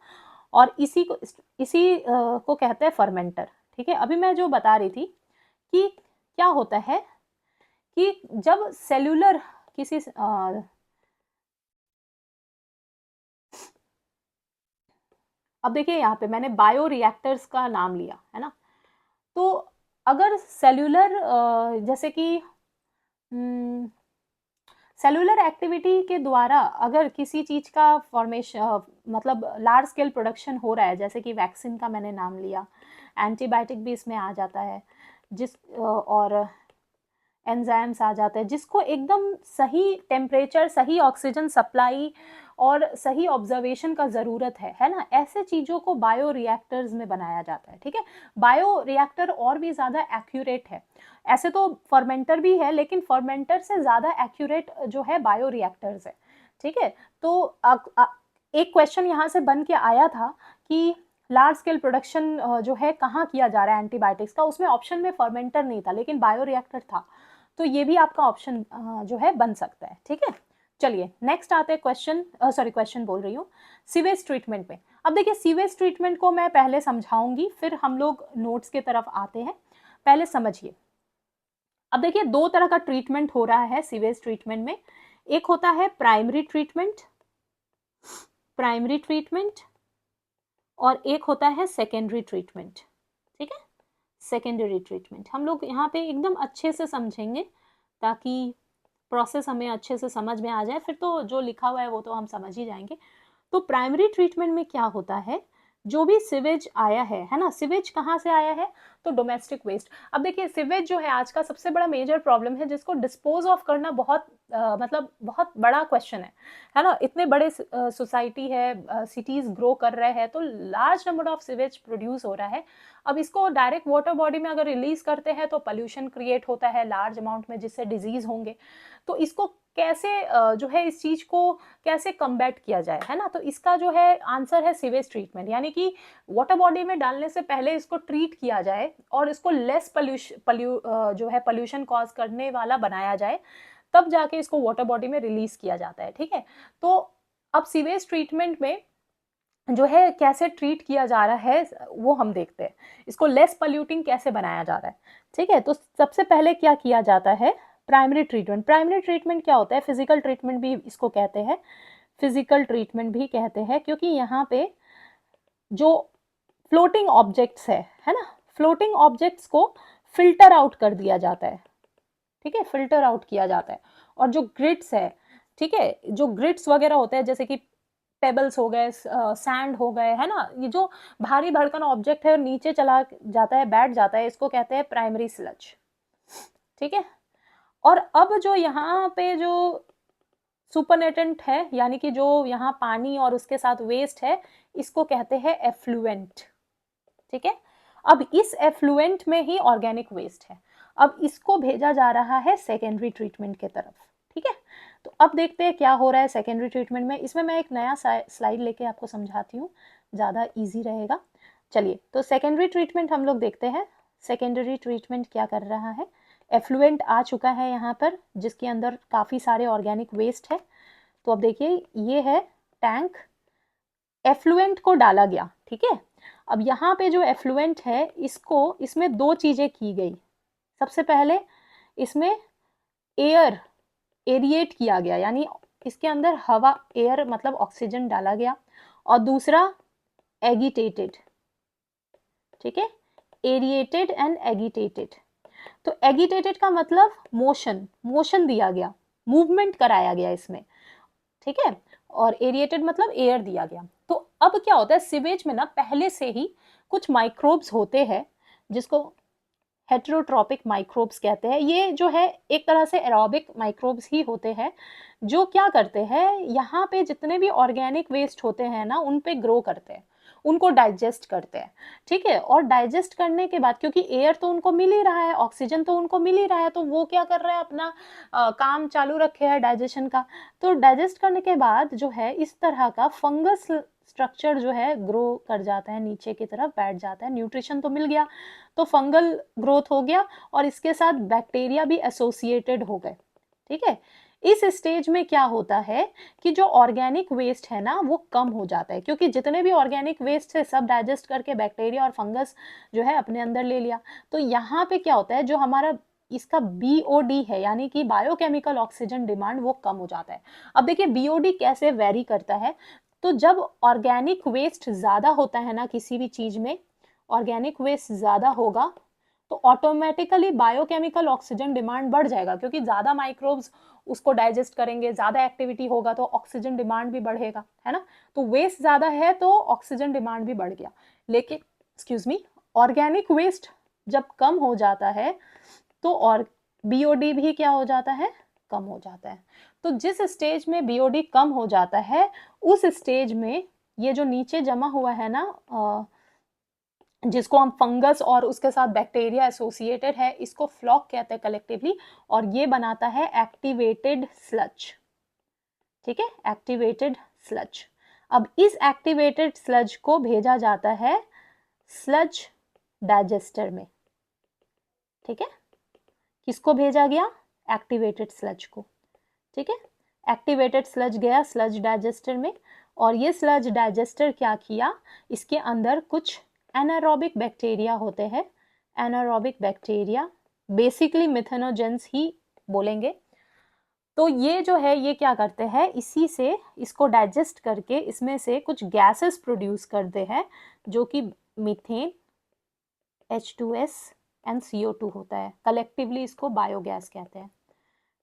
और इसी को कहते हैं फर्मेंटर, ठीक है। अभी मैं जो बता रही थी कि क्या होता है कि जब सेल्यूलर किसी अब देखिए यहाँ पे मैंने बायो रिएक्टर्स का नाम लिया है ना। तो अगर सेल्यूलर जैसे कि सेलुलर एक्टिविटी के द्वारा अगर किसी चीज़ का फॉर्मेशन मतलब लार्ज स्केल प्रोडक्शन हो रहा है, जैसे कि वैक्सीन का मैंने नाम लिया, एंटीबायोटिक भी इसमें आ जाता है, और एंजाइम्स आ जाते हैं, जिसको एकदम सही टेम्परेचर, सही ऑक्सीजन सप्लाई और सही ऑब्जर्वेशन का ज़रूरत है ना। ऐसे चीज़ों को बायो रिएक्टर्स में बनाया जाता है, ठीक है। बायो रिएक्टर और भी ज़्यादा एक्यूरेट है, ऐसे तो फर्मेंटर भी है लेकिन फर्मेंटर से ज़्यादा एक्यूरेट जो है बायो रिएक्टर्स है, ठीक है। तो एक क्वेश्चन यहाँ से बन के आया था कि लार्ज स्केल प्रोडक्शन जो है कहाँ किया जा रहा है एंटीबायोटिक्स का, उसमें ऑप्शन में फर्मेंटर नहीं था लेकिन बायो रिएक्टर था। तो ये भी आपका ऑप्शन जो है बन सकता है, ठीक है। चलिए नेक्स्ट आते हैं क्वेश्चन बोल रही हूँ, सीवेज ट्रीटमेंट में। अब देखिए सीवेज ट्रीटमेंट को मैं पहले समझाऊंगी फिर हम लोग नोट्स के तरफ आते हैं, पहले समझिए। अब देखिए दो तरह का ट्रीटमेंट हो रहा है सीवेज ट्रीटमेंट में। एक होता है प्राइमरी ट्रीटमेंट प्राइमरी ट्रीटमेंट और एक होता है सेकेंडरी ट्रीटमेंट। ठीक है, सेकेंडरी ट्रीटमेंट हम लोग यहाँ पे एकदम अच्छे से समझेंगे ताकि प्रोसेस हमें अच्छे से समझ में आ जाए, फिर तो जो लिखा हुआ है वो तो हम समझ ही जाएंगे। तो प्राइमरी ट्रीटमेंट में क्या होता है, जो भी सिवेज आया है ना, सिवेज कहाँ से आया है, तो डोमेस्टिक वेस्ट। अब देखिए सिवेज जो है आज का सबसे बड़ा मेजर प्रॉब्लम है, जिसको डिस्पोज ऑफ करना बहुत मतलब बहुत बड़ा क्वेश्चन है ना। इतने बड़े सोसाइटी है, सिटीज ग्रो कर रहे हैं, तो large number of sewage produce हो रहा है। अब इसको डायरेक्ट वाटर बॉडी में अगर रिलीज करते हैं तो पोल्यूशन क्रिएट होता है लार्ज अमाउंट में, जिससे डिजीज होंगे। तो इसको कैसे जो है इस चीज को कैसे कम्बैट किया जाए, है ना। तो इसका जो है आंसर है सीवेज ट्रीटमेंट, यानी कि वाटर बॉडी में डालने से पहले इसको ट्रीट किया जाए और इसको लेस जो है पोल्यूशन कॉज करने वाला बनाया जाए, तब जाके इसको वाटर बॉडी में रिलीज किया जाता है। ठीक है, तो अब सीवेज ट्रीटमेंट में जो है कैसे ट्रीट किया जा रहा है वो हम देखते हैं, इसको लेस पोल्यूटिंग कैसे बनाया जा रहा है। ठीक है, तो सबसे पहले क्या किया जाता है, प्राइमरी ट्रीटमेंट। प्राइमरी ट्रीटमेंट क्या होता है, फिजिकल ट्रीटमेंट भी इसको कहते हैं, फिजिकल ट्रीटमेंट भी कहते हैं, क्योंकि यहाँ पे जो फ्लोटिंग ऑब्जेक्ट्स है ना, फ्लोटिंग ऑब्जेक्ट्स को फिल्टर आउट कर दिया जाता है। ठीक है, फिल्टर आउट किया जाता है। और जो ग्रिड्स है, ठीक है, जो ग्रिड्स वगैरह होते हैं जैसे कि पेबल्स हो गए, सैंड हो गए, है ना, ये जो भारी भरकन ऑब्जेक्ट है और नीचे चला जाता है, बैठ जाता है, इसको कहते हैं प्राइमरी स्लज। ठीक है, और अब जो यहाँ पे जो सुपरनेटेंट है, यानी कि जो यहाँ पानी और उसके साथ वेस्ट है, इसको कहते हैं एफ्लुएंट। ठीक है, अब इस एफ्लुएंट में ही ऑर्गेनिक वेस्ट है, अब इसको भेजा जा रहा है सेकेंडरी ट्रीटमेंट के तरफ। ठीक है, तो अब देखते हैं क्या हो रहा है सेकेंडरी ट्रीटमेंट में। इसमें मैं एक नया स्लाइड लेके आपको समझाती हूँ, ज़्यादा इजी रहेगा। चलिए, तो सेकेंडरी ट्रीटमेंट हम लोग देखते हैं। सेकेंडरी ट्रीटमेंट क्या कर रहा है, एफ्लुएंट आ चुका है यहाँ पर, जिसके अंदर काफ़ी सारे ऑर्गेनिक वेस्ट है। तो अब देखिए ये है टैंक, एफ्लुएंट को डाला गया। ठीक है, अब यहाँ पे जो एफ्लुएंट है, इसको इसमें दो चीज़ें की गई। सबसे पहले इसमें एयर एरिएट किया गया, यानी इसके अंदर हवा, एयर मतलब ऑक्सीजन डाला गया। और दूसरा एगिटेटेड। ठीक है, एरिएटेड एंड एगिटेटेड। तो एगिटेटेड का मतलब मोशन, मोशन दिया गया, मूवमेंट कराया गया इसमें। ठीक है, और एरिएटेड मतलब एयर दिया गया। तो अब क्या होता है, सीवेज में ना पहले से ही कुछ माइक्रोब्स होते हैं, जिसको हेटेरोट्रॉपिक माइक्रोब्स कहते हैं। ये जो है एक तरह से एरोबिक माइक्रोब्स ही होते हैं, जो क्या करते हैं, यहाँ पे जितने भी ऑर्गेनिक वेस्ट होते हैं ना, उन पे ग्रो करते हैं, उनको डाइजेस्ट करते हैं। ठीक है, और डाइजेस्ट करने के बाद, क्योंकि एयर तो उनको मिल ही रहा है, ऑक्सीजन तो उनको मिल ही रहा है, तो वो क्या कर रहा है, अपना काम चालू रखे है डाइजेशन का। तो डाइजेस्ट करने के बाद जो है इस तरह का फंगस स्ट्रक्चर जो है ग्रो कर जाता है, नीचे की तरफ बैठ जाता है, न्यूट्रिशन तो मिल गया, तो फंगल ग्रोथ हो गया, और इसके साथ बैक्टीरिया भी एसोसिएटेड हो गए। ठीक है, इस स्टेज में क्या होता है कि जो ऑर्गेनिक वेस्ट है ना, वो कम हो जाता है, क्योंकि जितने भी ऑर्गेनिक वेस्ट है सब डाइजेस्ट करके बैक्टीरिया और फंगस जो है अपने अंदर ले लिया। तो यहाँ पे क्या होता है, जो हमारा इसका बीओडी है, यानी कि बायोकेमिकल ऑक्सीजन डिमांड, वो कम हो जाता है। अब देखिए बीओडी कैसे वेरी करता है, तो जब ऑर्गेनिक वेस्ट ज़्यादा होता है ना किसी भी चीज़ में, ऑर्गेनिक वेस्ट ज़्यादा होगा, तो ऑटोमेटिकली बायोकेमिकल ऑक्सीजन डिमांड बढ़ जाएगा, क्योंकि ज़्यादा माइक्रोब्स उसको डाइजेस्ट करेंगे, ज़्यादा एक्टिविटी होगा तो ऑक्सीजन डिमांड भी बढ़ेगा, है ना। तो वेस्ट ज़्यादा है तो ऑक्सीजन डिमांड भी बढ़ गया। लेकिन एक्सक्यूज मी, ऑर्गेनिक वेस्ट जब कम हो जाता है तो और बीओडी भी क्या हो जाता है, कम हो जाता है। तो जिस स्टेज में बीओडी कम हो जाता है, उस स्टेज में ये जो नीचे जमा हुआ है ना, जिसको हम फंगस और उसके साथ बैक्टीरिया एसोसिएटेड है, इसको फ्लॉक कहते हैं कलेक्टिवली, और ये बनाता है एक्टिवेटेड स्लज। ठीक है, एक्टिवेटेड स्लज। अब इस एक्टिवेटेड स्लज को भेजा जाता है स्लज डाइजेस्टर में। ठीक है, किसको भेजा गया, एक्टिवेटेड स्लज को। ठीक है, एक्टिवेटेड स्लज गया स्लज डाइजेस्टर में, और ये स्लज डाइजेस्टर क्या किया, इसके अंदर कुछ एनारोबिक बैक्टीरिया होते हैं। एनारोबिक बैक्टीरिया बेसिकली मिथेनोजेंस ही बोलेंगे। तो ये जो है ये क्या करते हैं, इसी से इसको डाइजेस्ट करके इसमें से कुछ गैसेस प्रोड्यूस करते हैं जो कि मीथेन, H2S एंड CO2 होता है। कलेक्टिवली इसको बायोगैस कहते हैं,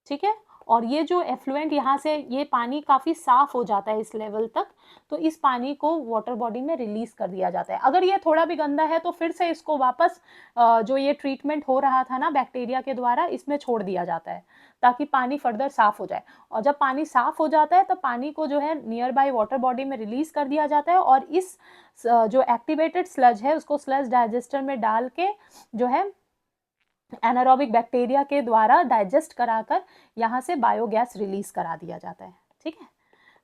ठीक है। और ये जो एफ्लुएंट यहाँ से ये पानी काफ़ी साफ हो जाता है इस लेवल तक, तो इस पानी को वाटर बॉडी में रिलीज कर दिया जाता है। अगर ये थोड़ा भी गंदा है तो फिर से इसको वापस जो ये ट्रीटमेंट हो रहा था ना बैक्टीरिया के द्वारा, इसमें छोड़ दिया जाता है ताकि पानी फर्दर साफ हो जाए। और जब पानी साफ हो जाता है तो पानी को जो है नियर बाय वाटर बॉडी में रिलीज कर दिया जाता है, और इस जो एक्टिवेटेड स्लज है उसको स्लज डाइजेस्टर में डाल के जो है एनारोबिक बैक्टीरिया के द्वारा डाइजेस्ट कराकर यहाँ से बायोगैस रिलीज करा दिया जाता है, ठीक है।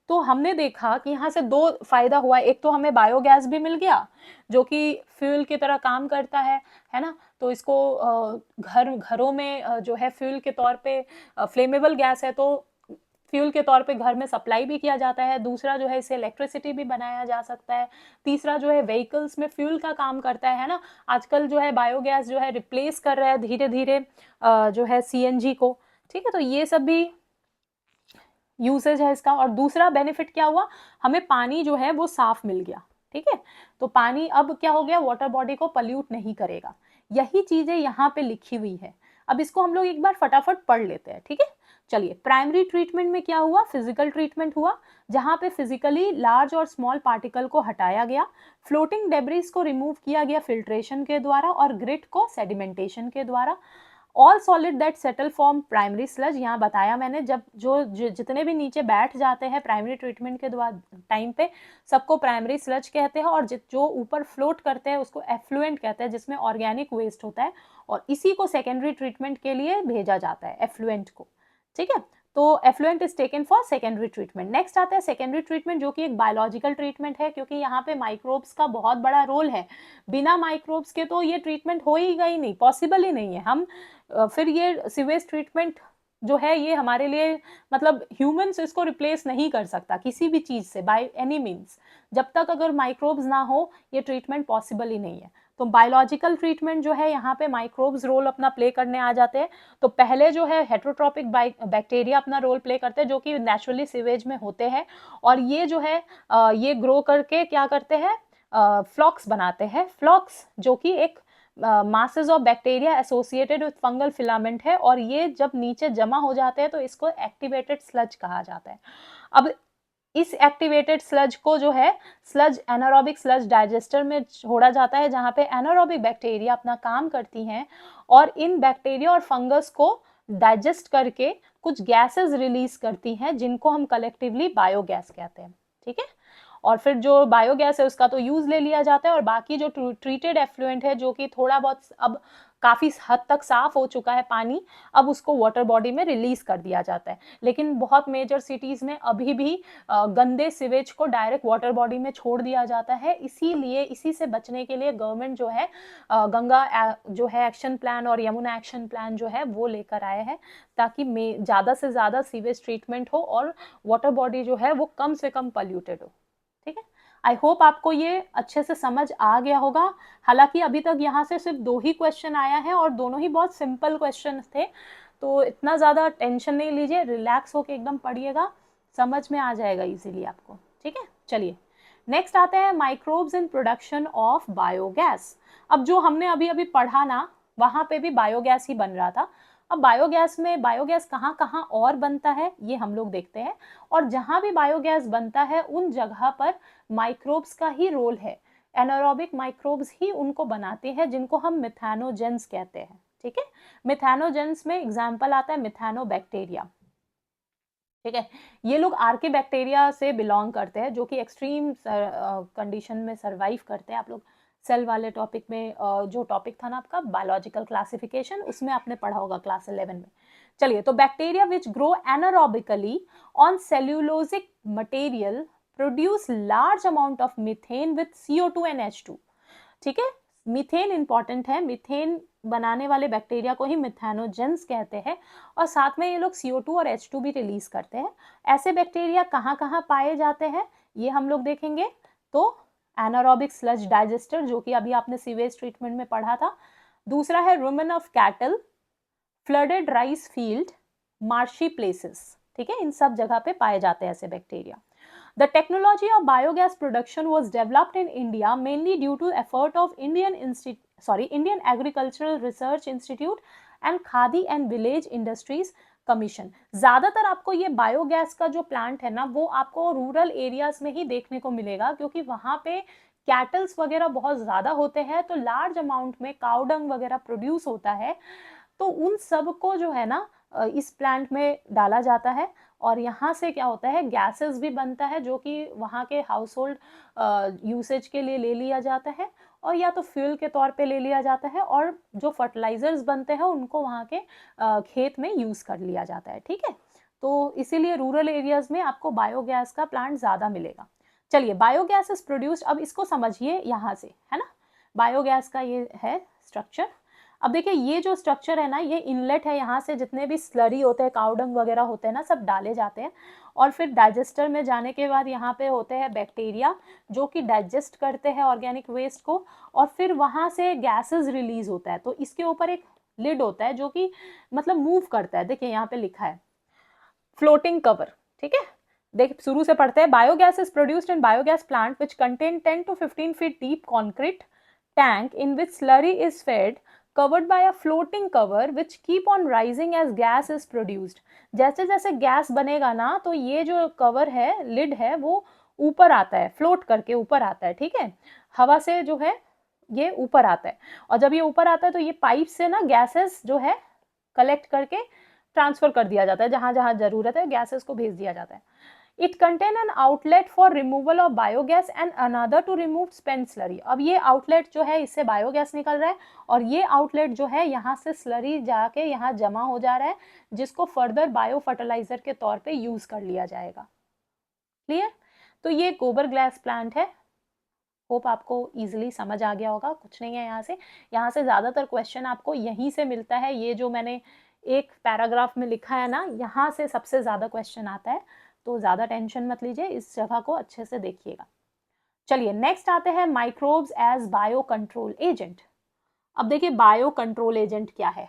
तो हमने देखा कि यहाँ से दो फायदा हुआ, एक तो हमें बायोगैस भी मिल गया जो कि फ्यूल की तरह काम करता है ना। तो इसको घरों में जो है फ्यूल के तौर पे फ्लेमेबल गैस है तो फ्यूल के तौर पे घर में सप्लाई भी किया जाता है। दूसरा जो है इसे इलेक्ट्रिसिटी भी बनाया जा सकता है। तीसरा जो है व्हीकल्स में फ्यूल का काम करता है ना। आजकल जो है बायोगैस जो है रिप्लेस कर रहा है धीरे धीरे जो है CNG को, ठीक है। तो ये सब भी यूसेज है इसका। और दूसरा बेनिफिट क्या हुआ, हमें पानी जो है वो साफ मिल गया, ठीक है। तो पानी अब क्या हो गया, वाटर बॉडी को पल्यूट नहीं करेगा। यही चीजें यहाँ पे लिखी हुई है। अब इसको हम लोग एक बार फटाफट पढ़ लेते हैं, ठीक है। चलिए, प्राइमरी ट्रीटमेंट में क्या हुआ, फिजिकल ट्रीटमेंट हुआ जहां पे फिजिकली लार्ज और स्मॉल पार्टिकल को हटाया गया, फ्लोटिंग डेब्रिस को रिमूव किया गया फिल्ट्रेशन के द्वारा, और ग्रिट को सेडिमेंटेशन के द्वारा। All solid that settle form primary sludge, यहाँ बताया मैंने, जब जितने भी नीचे बैठ जाते हैं प्राइमरी ट्रीटमेंट के द्वारा टाइम पे, सबको प्राइमरी स्लज कहते हैं। और जो ऊपर फ्लोट करते हैं उसको एफ्लुएंट कहते हैं, जिसमें ऑर्गेनिक वेस्ट होता है, और इसी को सेकेंडरी ट्रीटमेंट के लिए भेजा जाता है, एफ्लुएंट को, ठीक है। तो effluent is taken for secondary treatment. Next आता है सेकेंडरी ट्रीटमेंट, जो कि एक बायोलॉजिकल ट्रीटमेंट है, क्योंकि यहाँ पे माइक्रोब्स का बहुत बड़ा रोल है। बिना माइक्रोब्स के तो ये ट्रीटमेंट हो ही गई नहीं, पॉसिबल ही नहीं है। हम फिर ये सीवेज ट्रीटमेंट जो है ये हमारे लिए मतलब ह्यूमंस इसको रिप्लेस नहीं कर सकता किसी भी चीज से बाय एनी मीन्स। जब तक अगर माइक्रोब्स ना हो ये ट्रीटमेंट पॉसिबल ही नहीं है। तो बायोलॉजिकल ट्रीटमेंट जो है यहाँ पे माइक्रोब्स रोल अपना प्ले करने आ जाते हैं। तो पहले जो है हेट्रोट्रॉपिक बैक्टीरिया अपना रोल प्ले करते हैं, जो कि नेचुरली सीवेज में होते हैं, और ये जो है ये ग्रो करके क्या करते हैं, फ्लॉक्स बनाते हैं। फ्लॉक्स जो कि एक masses of bacteria associated with fungal filament है, और ये जब नीचे जमा हो जाते हैं तो इसको एक्टिवेटेड स्लज कहा जाता है। अब इस एक्टिवेटेड स्लज को जो है स्लज एनारोबिक स्लज डाइजेस्टर में छोड़ा जाता है, जहां पे एनारोबिक बैक्टीरिया अपना काम करती हैं और इन बैक्टीरिया और फंगस को डाइजेस्ट करके कुछ गैसेस रिलीज करती हैं, जिनको हम कलेक्टिवली बायोगैस कहते हैं, ठीक है। और फिर जो बायोगैस है उसका तो यूज ले लिया जाता है, और बाकी जो ट्रीटेड एफ्लुएंट है जो कि थोड़ा बहुत अब काफी हद तक साफ हो चुका है पानी, अब उसको वाटर बॉडी में रिलीज कर दिया जाता है। लेकिन बहुत मेजर सिटीज में अभी भी गंदे सिवेज को डायरेक्ट वाटर बॉडी में छोड़ दिया जाता है। इसीलिए इसी से बचने के लिए गवर्नमेंट जो है गंगा जो है एक्शन प्लान और यमुना एक्शन प्लान जो है वो लेकर आए हैं, ताकि ज्यादा से ज्यादा सीवेज ट्रीटमेंट हो और वाटर बॉडी जो है वो कम से कम पॉल्यूटेड हो, ठीक है। आई होप आपको ये अच्छे से समझ आ गया होगा। हालांकि अभी तक यहाँ से सिर्फ 2 ही क्वेश्चन आया है और दोनों ही बहुत सिंपल क्वेश्चन थे, तो इतना ज़्यादा टेंशन नहीं लीजिए, रिलैक्स होके एकदम पढ़िएगा, समझ में आ जाएगा इजीली आपको, ठीक है। चलिए नेक्स्ट आते हैं microbes in production of biogas. अब जो हमने अभी अभी पढ़ा ना, वहाँ पे भी बायोगैस ही बन रहा था। अब बायोगैस में बायोगैस कहाँ कहाँ और बनता है ये हम लोग देखते हैं, और जहाँ भी बायोगैस बनता है उन जगह पर माइक्रोब्स का ही रोल है। एनारोबिक माइक्रोब्स ही उनको बनाते हैं, जिनको हम मिथेनोजेंस कहते हैं, ठीक है। मिथेनोजेंस में एग्जाम्पल आता है मिथेनोबैक्टीरिया, ठीक है। ये लोग आर्के बैक्टीरिया से बिलोंग करते हैं, जो कि एक्सट्रीम कंडीशन में सरवाइव करते हैं। आप लोग सेल वाले टॉपिक में जो टॉपिक था ना आपका बायोलॉजिकल क्लासिफिकेशन, उसमें आपने पढ़ा होगा क्लास 11 में। चलिए, तो bacteria which grow anaerobically on cellulosic material produce large amount of methane with CO2 and H2, ठीक है। मीथेन इंपॉर्टेंट है, मीथेन बनाने वाले बैक्टीरिया को ही मिथेनोजेंस कहते हैं, और साथ में ये लोग CO2 और H2 भी रिलीज करते हैं। ऐसे बैक्टीरिया कहाँ कहाँ पाए जाते हैं ये हम लोग देखेंगे। तो एनारोबिक स्लज डाइजेस्टर, जो कि अभी आपने सीवेज ट्रीटमेंट में पढ़ा था। दूसरा है rumen of cattle, flooded rice field, marshy places, ठीक है, इन सब जगह पे पाए जाते हैं ऐसे bacteria. The technology of biogas production was developed in India mainly due to effort of Indian Agricultural Research Institute and Khadi and Village Industries Commission। ज़्यादातर आपको ये बायोगैस का जो प्लांट है ना वो आपको रूरल एरियाज में ही देखने को मिलेगा, क्योंकि वहाँ पे कैटल्स वगैरह बहुत ज़्यादा होते हैं, तो लार्ज अमाउंट में काउडंग वगैरह प्रोड्यूस होता है, तो उन सब को जो है ना इस प्लांट में डाला जाता है, और यहाँ से क्या होता है गैसेस भी बनता है जो कि वहाँ के हाउस होल्ड यूसेज के लिए ले लिया जाता है, और या तो फ्यूल के तौर पे ले लिया जाता है, और जो फर्टिलाइजर्स बनते हैं उनको वहाँ के खेत में यूज़ कर लिया जाता है। ठीक है, तो इसीलिए रूरल एरियाज में आपको बायोगैस का प्लांट ज़्यादा मिलेगा। चलिए, बायोगैस इज प्रोड्यूस्ड, अब इसको समझिए यहाँ से, है ना, बायोगैस का ये है स्ट्रक्चर। अब देखिए ये जो स्ट्रक्चर है ना, ये इनलेट है, यहाँ से जितने भी स्लरी होते हैं, काउडंग वगैरह होते हैं ना, सब डाले जाते हैं, और फिर डाइजेस्टर में जाने के बाद यहाँ पे होते हैं बैक्टीरिया जो कि डाइजेस्ट करते हैं ऑर्गेनिक वेस्ट को, और फिर वहाँ से गैसेस रिलीज होता है, तो इसके ऊपर एक लिड होता है जो कि मतलब मूव करता है। देखिए यहाँ पे लिखा है फ्लोटिंग कवर। ठीक है, देख शुरू से पढ़ते हैं। Biogas is produced in biogas plant which contain 10 to 15 feet deep concrete tank in which slurry is fed covered by a floating cover which keep on rising as gas is produced। जैसे जैसे gas बनेगा ना, तो ये जो cover है, lid है, वो ऊपर आता है, फ्लोट करके ऊपर आता है। ठीक है, हवा से जो है ये ऊपर आता है, और जब ये ऊपर आता है तो ये पाइप से ना गैसेस जो है कलेक्ट करके ट्रांसफर कर दिया जाता है, जहां जहां जरूरत है गैसेस को भेज दिया जाता है। It contain an outlet for removal of biogas and another to remove spent slurry. अब ये आउटलेट जो है, इससे बायोगैस निकल रहा है, और ये आउटलेट जो है यहाँ से स्लरी जाके यहाँ जमा हो जा रहा है, जिसको फर्दर बायो फर्टिलाइजर के तौर पे यूज कर लिया जाएगा। क्लियर? तो ये गोबर ग्लास प्लांट है। होप आपको इजीली समझ आ गया होगा। कुछ नहीं है यहाँ से ज़्यादातर क्वेश्चन आपको यहीं से मिलता है। ये जो मैंने एक पैराग्राफ में लिखा है ना, यहाँ से सबसे ज़्यादा क्वेश्चन आता है, तो ज़्यादा टेंशन मत लीजिए, इस जगह को अच्छे से देखिएगा। चलिए नेक्स्ट आते हैं microbes as bio control agent. अब देखिए बायो कंट्रोल एजेंट क्या है।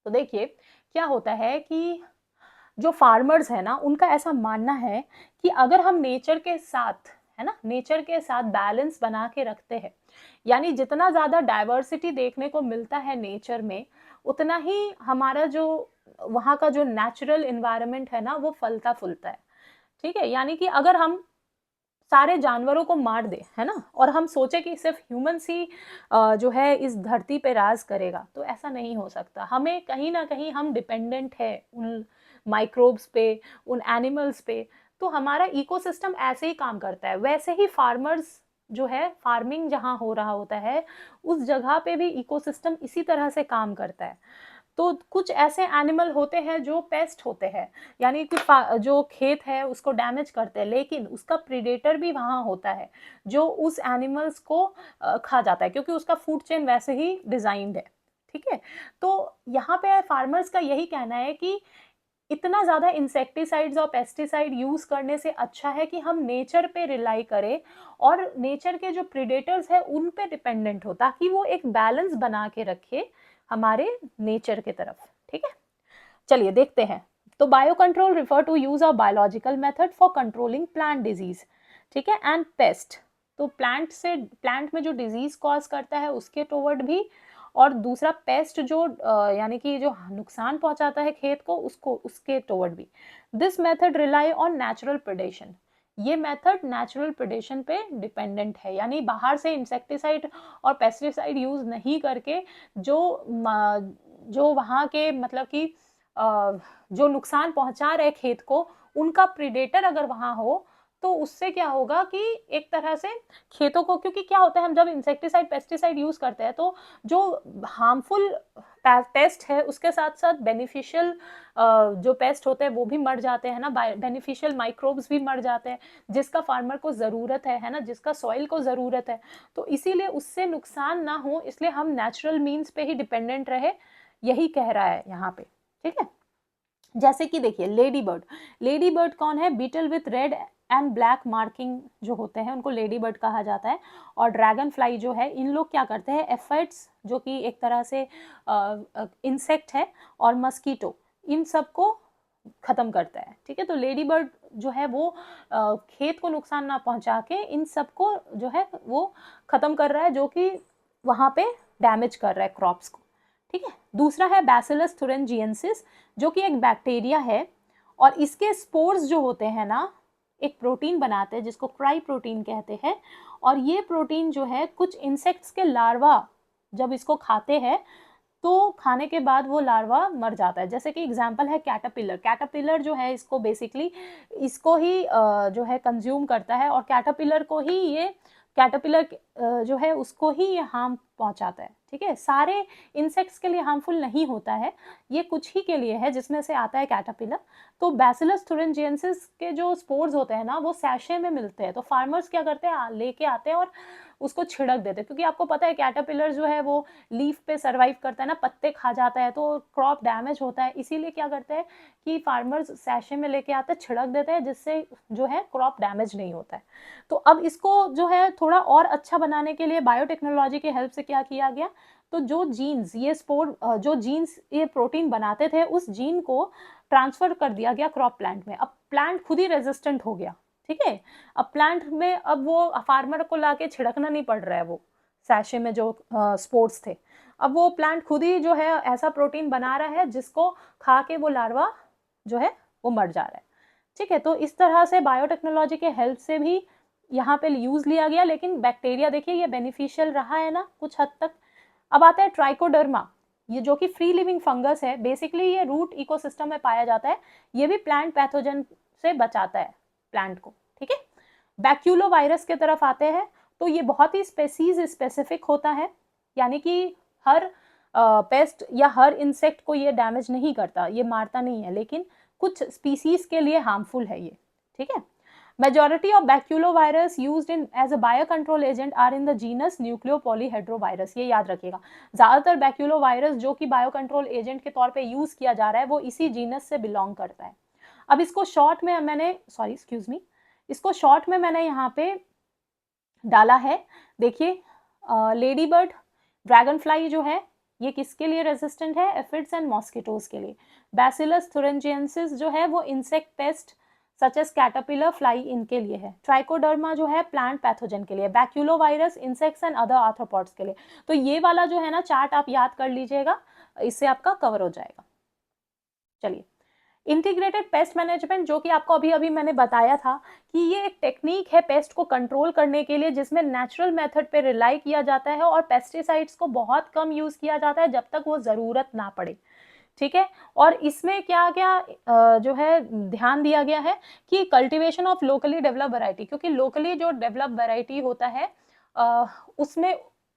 तो देखिए क्या होता है कि जो फार्मर्स है ना, उनका ऐसा मानना है कि अगर हम नेचर के साथ, है ना, नेचर के साथ बैलेंस बना के रखते हैं, यानी जितना ज़्यादा डाइवर्सिटी देखने को मिलता है नेचर में, उतना ही हमारा जो वहाँ का जो नेचुरल इन्वायरमेंट है ना, वो फलता फूलता है। ठीक है, यानी कि अगर हम सारे जानवरों को मार दे, है ना, और हम सोचे कि सिर्फ ह्यूमंस ही जो है इस धरती पे राज करेगा, तो ऐसा नहीं हो सकता। हमें कहीं ना कहीं हम डिपेंडेंट है उन माइक्रोब्स पे, उन एनिमल्स पे, तो हमारा इकोसिस्टम ऐसे ही काम करता है। वैसे ही फार्मर्स जो है, फार्मिंग जहाँ हो रहा होता है उस जगह पे भी इकोसिस्टम इसी तरह से काम करता है। तो कुछ ऐसे एनिमल होते हैं जो पेस्ट होते हैं, यानी कि जो खेत है उसको डैमेज करते हैं, लेकिन उसका प्रीडेटर भी वहाँ होता है जो उस एनिमल्स को खा जाता है, क्योंकि उसका फूड चेन वैसे ही डिजाइंड है। ठीक है, तो यहाँ पे फार्मर्स का यही कहना है कि इतना ज़्यादा इंसेक्टिसाइड्स और पेस्टिसाइड यूज़ करने से अच्छा है कि हम नेचर पे रिलाई करें, और नेचर के जो प्रीडेटर्स हैं उन पे डिपेंडेंट हो, ताकि वो एक बैलेंस बना के रखे हमारे नेचर के तरफ। ठीक है, चलिए देखते हैं। तो bio control refer to use of biological method for controlling plant disease. ठीक है, एंड पेस्ट, तो प्लांट में जो डिजीज कॉज करता है उसके टोवर्ड भी, और दूसरा पेस्ट जो यानी कि जो नुकसान पहुंचाता है खेत को, उसको उसके टोवर्ड भी। This method rely on natural predation, ये मेथड नेचुरल प्रेडेशन पे डिपेंडेंट है, यानी बाहर से इंसेक्टिसाइड और पेस्टिसाइड यूज नहीं करके जो वहाँ के मतलब कि जो नुकसान पहुंचा रहे खेत को, उनका प्रीडेटर अगर वहां हो, तो उससे क्या होगा कि एक तरह से खेतों को, क्योंकि क्या होता है हम जब इंसेक्टिसाइड पेस्टिसाइड यूज करते हैं तो जो हार्मफुल पेस्ट है उसके साथ साथ बेनिफिशियल जो पेस्ट होते हैं वो भी मर जाते हैं ना, बेनिफिशियल माइक्रोब्स भी मर जाते हैं, जिसका फार्मर को ज़रूरत है ना, जिसका सॉइल को ज़रूरत है। तो इसीलिए उससे नुकसान ना हो, इसलिए हम नेचुरल मीन्स पे ही डिपेंडेंट रहे, यही कह रहा है यहाँ पे। ठीक है, जैसे कि देखिए लेडी बर्ड कौन है, beetle with red and black marking जो होते हैं उनको लेडी बर्ड कहा जाता है। और ड्रैगन फ्लाई जो है, इन लोग क्या करते हैं, एफिड्स जो कि एक तरह से इंसेक्ट है, और मस्कीटो, इन सबको खत्म करता है। ठीक है, तो लेडी बर्ड जो है वो खेत को नुकसान ना पहुंचा के इन सबको जो है वो खत्म कर रहा है, जो कि वहां पे डैमेज कर रहा है क्रॉप्स को। ठीक है, दूसरा है बैसिलस thuringiensis, जो कि एक बैक्टीरिया है, और इसके स्पोर्स जो होते हैं ना, एक प्रोटीन बनाते हैं जिसको क्राई प्रोटीन कहते हैं, और ये प्रोटीन जो है कुछ इंसेक्ट्स के लार्वा जब इसको खाते हैं तो खाने के बाद वो लार्वा मर जाता है। जैसे कि एग्जांपल है कैटरपिलर। कैटरपिलर जो है इसको बेसिकली इसको ही जो है कंज्यूम करता है, और कैटरपिलर को ही ये कैटरपिलर जो है उसको ही ये हार्म पहुंचाता है। ठीक है, सारे इंसेक्ट्स के लिए हार्मफुल नहीं होता है, ये कुछ ही के लिए है, जिसमें से आता है कैटरपिलर। तो बैसिलस thuringiensis के जो स्पोर्स होते हैं ना वो सैशे में मिलते हैं, तो फार्मर्स क्या करते हैं, लेके आते हैं और उसको छिड़क देते हैं, क्योंकि आपको पता है कैटरपिलर जो है वो लीफ पे सर्वाइव करता है ना, पत्ते खा जाता है तो क्रॉप डैमेज होता है। इसीलिए क्या करते हैं कि फार्मर्स सैशे में लेके आते हैं, छिड़क देते हैं, जिससे जो है क्रॉप डैमेज नहीं होता है। तो अब इसको जो है थोड़ा और अच्छा बनाने के लिए बायोटेक्नोलॉजी के हेल्प से क्या किया गया, तो जो जीन्स ये स्पोर जो जीन्स ये प्रोटीन बनाते थे उस जीन को ट्रांसफर कर दिया गया क्रॉप प्लांट में। अब प्लांट खुद ही रेजिस्टेंट हो गया। ठीक है, अब प्लांट में अब वो फार्मर को लाके छिड़कना नहीं पड़ रहा है, वो सैशे में जो स्पोर्ट्स थे, अब वो प्लांट खुद ही जो है ऐसा प्रोटीन बना रहा है जिसको खा के वो लार्वा जो है वो मर जा रहा है। ठीक है, तो इस तरह से बायोटेक्नोलॉजी के हेल्प से भी यहाँ पे यूज लिया गया, लेकिन बैक्टीरिया देखिए ये बेनिफिशियल रहा है ना कुछ हद तक। अब आता है ट्राइकोडर्मा, ये जो कि फ्री लिविंग फंगस है, बेसिकली ये रूट इकोसिस्टम में पाया जाता है, ये भी प्लांट पैथोजन से बचाता है प्लांट को। ठीक है, बैक्यूलो वायरस के तरफ आते हैं, तो ये बहुत ही स्पेसीज स्पेसिफिक होता है, यानी कि हर पेस्ट या हर इंसेक्ट को ये डैमेज नहीं करता, ये मारता नहीं है, लेकिन कुछ स्पीसीज के लिए हार्मफुल है ये। ठीक है, majority of baculovirus used in as a biocontrol agent are in the genus nucleopolyhedrovirus, ये याद रखिएगा। ज्यादातर बैक्यूलोवायरस जो कि बायोकंट्रोल एजेंट के तौर पे यूज किया जा रहा है वो इसी जीनस से बिलोंग करता है। अब इसको शॉर्ट में मैंने इसको शॉर्ट में मैंने यहाँ पे डाला है। देखिए, लेडी बर्ड, ड्रैगन फ्लाई जो है ये किसके लिए रेजिस्टेंट है, एफिड्स एंड मॉस्किटोज के लिए। बैसिलस thuringiensis जो है वो insect pest such as caterpillar fly इनके लिए है। ट्राइकोडर्मा जो है प्लांट पैथोजन के लिए, baculovirus insects and other arthropods के लिए। तो ये वाला जो है ना चार्ट आप याद कर लीजिएगा, इससे आपका कवर हो जाएगा। चलिए, इंटीग्रेटेड पेस्ट मैनेजमेंट, जो कि आपको अभी अभी मैंने बताया था कि ये एक टेक्निक है पेस्ट को कंट्रोल करने के लिए, जिसमें नेचुरल मेथड पे रिलाई किया जाता है और पेस्टिसाइड्स को बहुत कम यूज किया जाता है जब तक वो जरूरत ना पड़े। ठीक है, और इसमें क्या क्या जो है ध्यान दिया गया है कि cultivation of locally develop variety, क्योंकि लोकली जो डेवलप वैरायटी होता है उसमें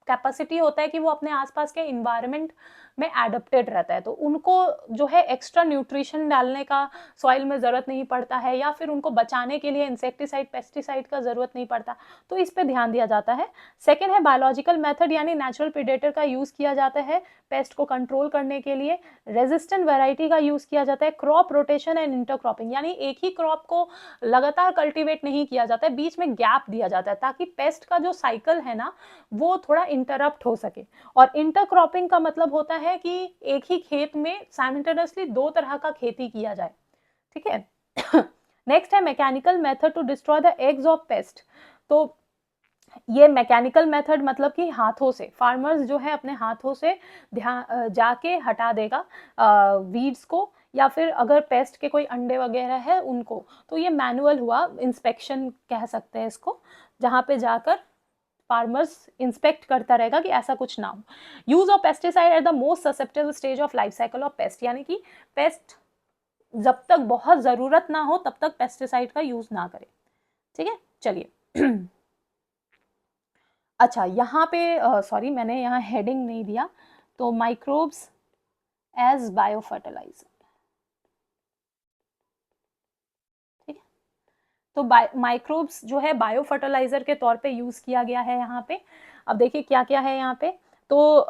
कैपेसिटी होता है कि वो अपने आसपास के इन्वायरमेंट में एडप्टेड रहता है, तो उनको जो है एक्स्ट्रा न्यूट्रिशन डालने का सॉइल में ज़रूरत नहीं पड़ता है, या फिर उनको बचाने के लिए इंसेक्टिसाइड पेस्टिसाइड का ज़रूरत नहीं पड़ता, तो इस पे ध्यान दिया जाता है। सेकेंड है बायोलॉजिकल मेथड, यानी नेचुरल प्रीडेटर का यूज़ किया जाता है पेस्ट को कंट्रोल करने के लिए। रेजिस्टेंट वैरायटी का यूज़ किया जाता है। क्रॉप रोटेशन एंड इंटरक्रॉपिंग, यानी एक ही क्रॉप को लगातार कल्टिवेट नहीं किया जाता है, बीच में गैप दिया जाता है ताकि पेस्ट का जो साइकिल है ना वो थोड़ा इंटरप्ट हो सके। और इंटरक्रॉपिंग का मतलब होता है कि एक ही खेत में साइमल्टेनियसली दो तरह का खेती किया जाए। ठीक है, नेक्स्ट है mechanical method to destroy the eggs of pest. तो ये मैकेनिकल मेथड मतलब कि हाथों से, फार्मर्स जो है अपने हाथों से जाके हटा देगा वीड्स को, या फिर अगर पेस्ट के कोई अंडे वगैरह है उनको, तो ये मैनुअल हुआ, इंस्पेक्शन कह सकते हैं इसको, जहाँ पे जाकर फार्मर्स इंस्पेक्ट करता रहेगा कि ऐसा कुछ ना हो। Use of pesticide at the most susceptible stage of life cycle of paste, यानी कि पेस्ट जब तक बहुत ज़रूरत ना हो तब तक पेस्टिसाइड का यूज ना करें। ठीक है, चलिए अच्छा, यहाँ पे सॉरी मैंने यहाँ हेडिंग नहीं दिया, तो माइक्रोब्स एज बायो फर्टिलाइजर। ठीक है, तो माइक्रोब्स जो है बायो फर्टिलाइजर के तौर पे यूज किया गया है यहाँ पे। अब देखिए क्या क्या है यहाँ पे, तो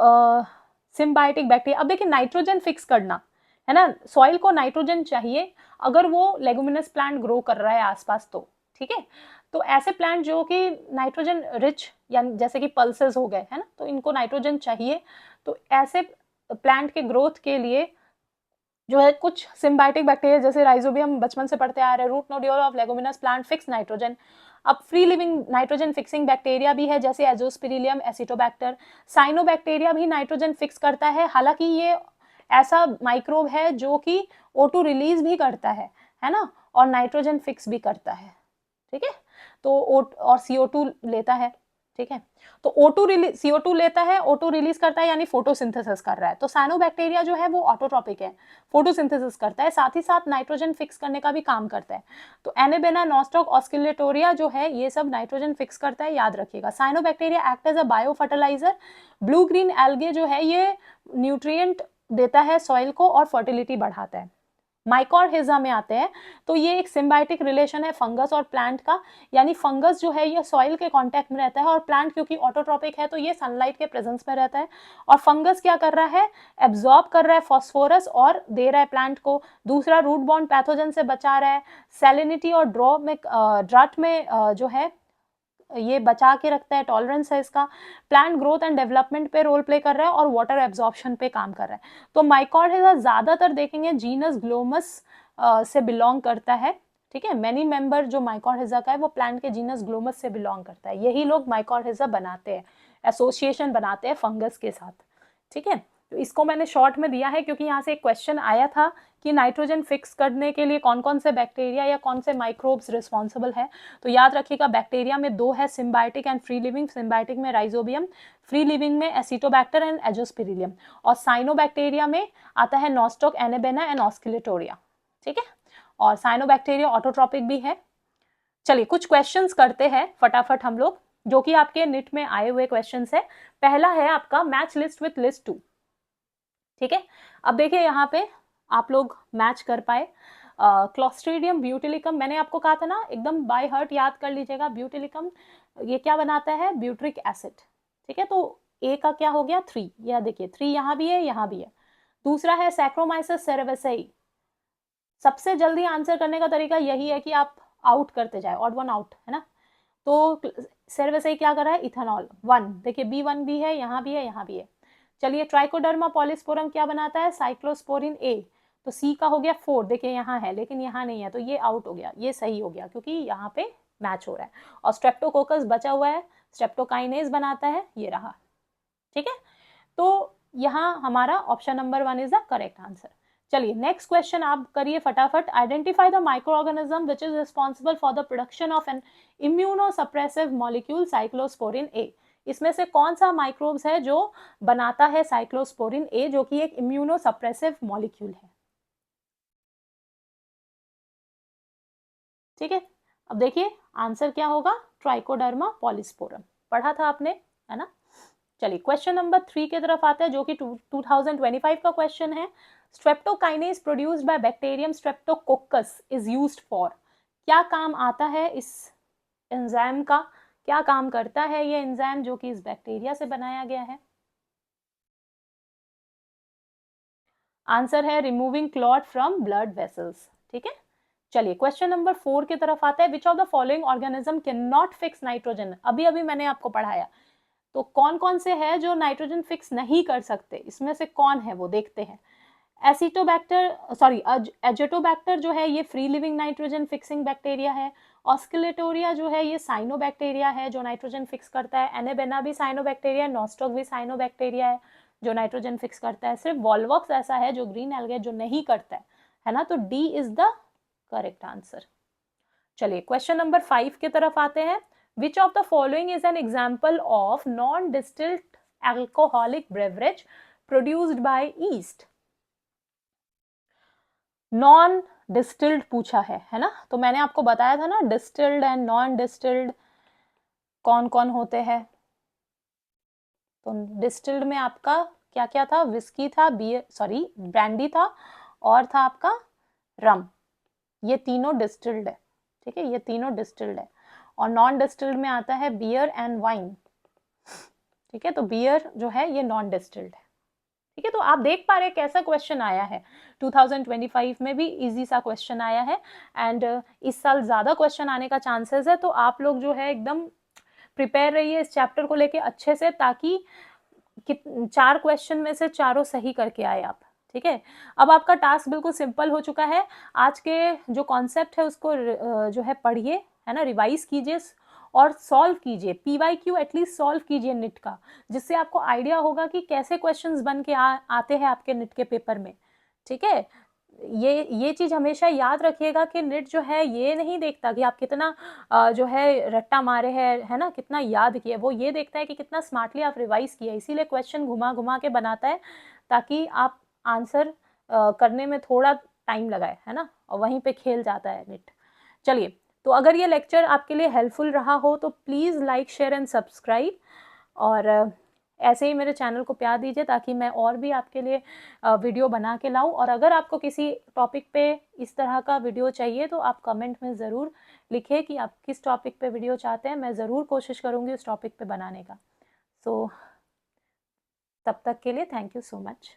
सिम्बायोटिक बैक्टीरिया। अब देखिए नाइट्रोजन फिक्स करना है ना, सॉइल को नाइट्रोजन चाहिए अगर वो लेगुमिनस प्लांट ग्रो कर रहा है आसपास, तो ठीक है, तो ऐसे प्लांट जो कि नाइट्रोजन रिच, यानी जैसे कि पल्सेस हो गए है ना, तो इनको नाइट्रोजन चाहिए, तो ऐसे प्लांट के ग्रोथ के लिए जो है कुछ सिम्बायोटिक बैक्टीरिया जैसे राइजोबियम बचपन से पढ़ते आ रहे हैं, root nodule of leguminous plant fix nitrogen. अब free living nitrogen fixing bacteria भी है जैसे एजोस्पिरिलियम एसिटोबैक्टर। साइनोबैक्टीरिया भी नाइट्रोजन फिक्स करता है, हालांकि ये ऐसा माइक्रोब है जो कि O2 रिलीज भी करता है ना, और नाइट्रोजन फिक्स भी करता है, ठीक है। तो और CO2 लेता है, ठीक है। तो O2 रिलीज, CO2 लेता है, O2 रिलीज करता है, यानी फोटोसिंथेसिस कर रहा है। तो साइनोबैक्टीरिया जो है वो ऑटोट्रॉपिक है, फोटोसिंथेसिस करता है, साथ ही साथ नाइट्रोजन फिक्स करने का भी काम करता है। तो एनेबेना, नॉस्टॉक, ऑस्किलेटोरिया जो है ये सब नाइट्रोजन फिक्स करता है, याद रखिएगा। Cyanobacteria act as a bio fertilizer. Blue green algae जो है ये न्यूट्रिएंट देता है सॉइल को और फर्टिलिटी बढ़ाता है। माइकोरहिजा में आते हैं तो ये एक सिम्बायोटिक रिलेशन है फंगस और प्लांट का, यानी फंगस जो है ये सॉइल के कांटेक्ट में रहता है और प्लांट क्योंकि ऑटोट्रॉपिक है तो ये सनलाइट के प्रेजेंस में रहता है। और फंगस क्या कर रहा है, एब्जॉर्ब कर रहा है फॉस्फोरस और दे रहा है प्लांट को। दूसरा, रूट बॉर्न पैथोजन से बचा रहा है। सैलिनिटी और ड्राट में जो है ये बचा के रखता है, टॉलरेंस है इसका। प्लांट ग्रोथ एंड डेवलपमेंट पे रोल प्ले कर रहा है और वाटर एब्जॉर्प्शन पे काम कर रहा है। तो माइकोरहिजा ज्यादातर देखेंगे जीनस ग्लोमस से बिलोंग करता है, ठीक है। मैनी मेंबर जो माइकोरहिजा का है वो प्लांट के जीनस ग्लोमस से बिलोंग करता है। यही लोग माइकोरहिजा बनाते हैं, एसोसिएशन बनाते हैं फंगस के साथ, ठीक है। तो इसको मैंने शॉर्ट में दिया है क्योंकि यहाँ से एक क्वेश्चन आया था कि नाइट्रोजन फिक्स करने के लिए कौन कौन से बैक्टीरिया या कौन से माइक्रोब्स रिस्पॉन्सिबल है। तो याद रखिएगा बैक्टीरिया में दो है, symbiotic and free living. Symbiotic में राइजोबियम, फ्री लिविंग में एसिटोबैक्टर एंड एजोस्पिरिलियम। और साइनोबैक्टीरिया में आता है नॉस्टॉक, एनेबेना एंड ऑस्किलेटोरिया, ठीक है। और साइनोबैक्टीरिया ऑटोट्रॉपिक भी है। चलिए कुछ क्वेश्चंस करते हैं फटाफट हम लोग, जो कि आपके निट में आए हुए क्वेश्चंस है। पहला है आपका मैच लिस्ट विथ लिस्ट 2, ठीक है। अब देखिए यहाँ पे आप लोग मैच कर पाए। क्लोस्ट्रीडियम ब्यूटिलिकम, मैंने आपको कहा था ना एकदम बाय हार्ट याद कर लीजिएगा। ब्यूटिलिकम ये क्या बनाता है, ब्यूट्रिक एसिड, ठीक है। तो ए का क्या हो गया 3, यह देखिए 3 यहाँ भी है यहाँ भी है। दूसरा है सैक्रोमाइसिस सेरेवेसेई। सबसे जल्दी आंसर करने का तरीका यही है कि आप आउट करते जाए, ऑड वन आउट, है ना। तो सेरेवेसेई क्या कर रहा है, इथेनॉल 1, देखिए B1 भी है, यहाँ भी है, यहाँ भी है। चलिए ट्राइकोडर्मा पॉलिस्पोरम क्या बनाता है, साइक्लोस्पोरिन ए। तो सी का हो गया 4, देखिए यहाँ है लेकिन यहाँ नहीं है, तो ये आउट हो गया, ये सही हो गया क्योंकि यहाँ पे मैच हो रहा है। और स्ट्रेप्टोकोकस बचा हुआ है, स्ट्रेप्टोकाइनेज बनाता है, ये रहा, ठीक है। तो यहाँ हमारा option number 1 is the correct answer. चलिए नेक्स्ट क्वेश्चन आप करिए फटाफट। Identify the micro organism which is responsible for the production of an immunosuppressive molecule cyclosporin A. इसमें से कौन सा माइक्रोब्स है जो बनाता है साइक्लोस्पोरिन ए, जो कि एक इम्यूनोसप्रेसिव मॉलिक्यूल है, ठीक है। अब देखिए आंसर क्या होगा, ट्राइकोडर्मा पॉलिस्पोरम, पढ़ा था आपने, है ना। चलिए क्वेश्चन नंबर 3 की तरफ आते हैं जो कि 2025 का क्वेश्चन है। Streptokinase produced by bacterium Streptococcus is used for, क्या काम आता है इस एंजाइम का, क्या काम करता है ये एंजाइम जो कि इस बैक्टीरिया से बनाया गया है। आंसर है removing clot from blood vessels, ठीक है। चलिए क्वेश्चन नंबर 4 की तरफ आते हैं। Which of the following organism can not fix nitrogen, अभी अभी मैंने आपको पढ़ाया। तो कौन कौन से हैं जो नाइट्रोजन फिक्स नहीं कर सकते, इसमें से कौन है वो देखते हैं। एसिटोबैक्टर सॉरी एजेटोबैक्टर जो है ये free living nitrogen fixing bacteria है। ऑस्किलेटोरिया जो है ये साइनोबैक्टीरिया है जो नाइट्रोजन फिक्स करता है। एनेबेना भी साइनोबैक्टीरिया, नॉस्टॉक भी साइनोबैक्टीरिया है जो नाइट्रोजन फिक्स करता है। सिर्फ वॉल्वॉक्स ऐसा है जो ग्रीन एल्गे जो नहीं करता है ना। तो D is the correct answer. चलिए क्वेश्चन नंबर 5 की तरफ आते हैं। Which of the following is an example of non distilled alcoholic beverage produced by east. Non distilled पूछा है ना। तो मैंने आपको बताया था ना डिस्टिल्ड एंड नॉन डिस्टिल्ड कौन कौन होते हैं। तो डिस्टिल्ड में आपका क्या क्या था, विस्की था, बियर सॉरी ब्रांडी था, और था आपका रम, ये तीनों डिस्टिल्ड है, ठीक है, ये तीनों डिस्टिल्ड है। और नॉन डिस्टिल्ड में आता है बियर एंड वाइन, ठीक है। तो बियर जो है ये नॉन डिस्टिल्ड है, ठीक है। तो आप देख पा रहे हैं कैसा क्वेश्चन आया है, 2025 में भी इजी सा क्वेश्चन आया है। एंड इस साल ज्यादा क्वेश्चन आने का चांसेस है, तो आप लोग जो है एकदम प्रिपेयर रहिए इस चैप्टर को लेके अच्छे से, ताकि 4 क्वेश्चन में से चारों सही करके आए आप, ठीक है, अब आपका टास्क बिल्कुल सिंपल हो चुका है। आज के जो कॉन्सेप्ट है उसको जो है पढ़िए, है ना, रिवाइज कीजिए और सॉल्व कीजिए, पीवाईक्यू एटलीस्ट सॉल्व कीजिए निट का, जिससे आपको आइडिया होगा कि कैसे क्वेश्चंस बन के आते हैं आपके निट के पेपर में। ठीक है, ये चीज हमेशा याद रखिएगा कि निट जो है ये नहीं देखता कि आप कितना जो है रट्टा मारे हैं, है ना, कितना याद किया, वो ये देखता है कि कितना स्मार्टली आप रिवाइज किया। इसीलिए क्वेश्चन घुमा घुमा के बनाता है ताकि आप आंसर करने में थोड़ा टाइम लगाए, है ना, और वहीं पे खेल जाता है निट। चलिए, तो अगर ये लेक्चर आपके लिए हेल्पफुल रहा हो तो please like share and subscribe, और ऐसे ही मेरे चैनल को प्यार दीजिए ताकि मैं और भी आपके लिए वीडियो बना के लाऊं। और अगर आपको किसी टॉपिक पे इस तरह का वीडियो चाहिए तो आप कमेंट में ज़रूर लिखें कि आप किस टॉपिक पे वीडियो चाहते हैं, मैं ज़रूर कोशिश करूँगी उस टॉपिक पे बनाने का। सो तब तक के लिए थैंक यू सो मच।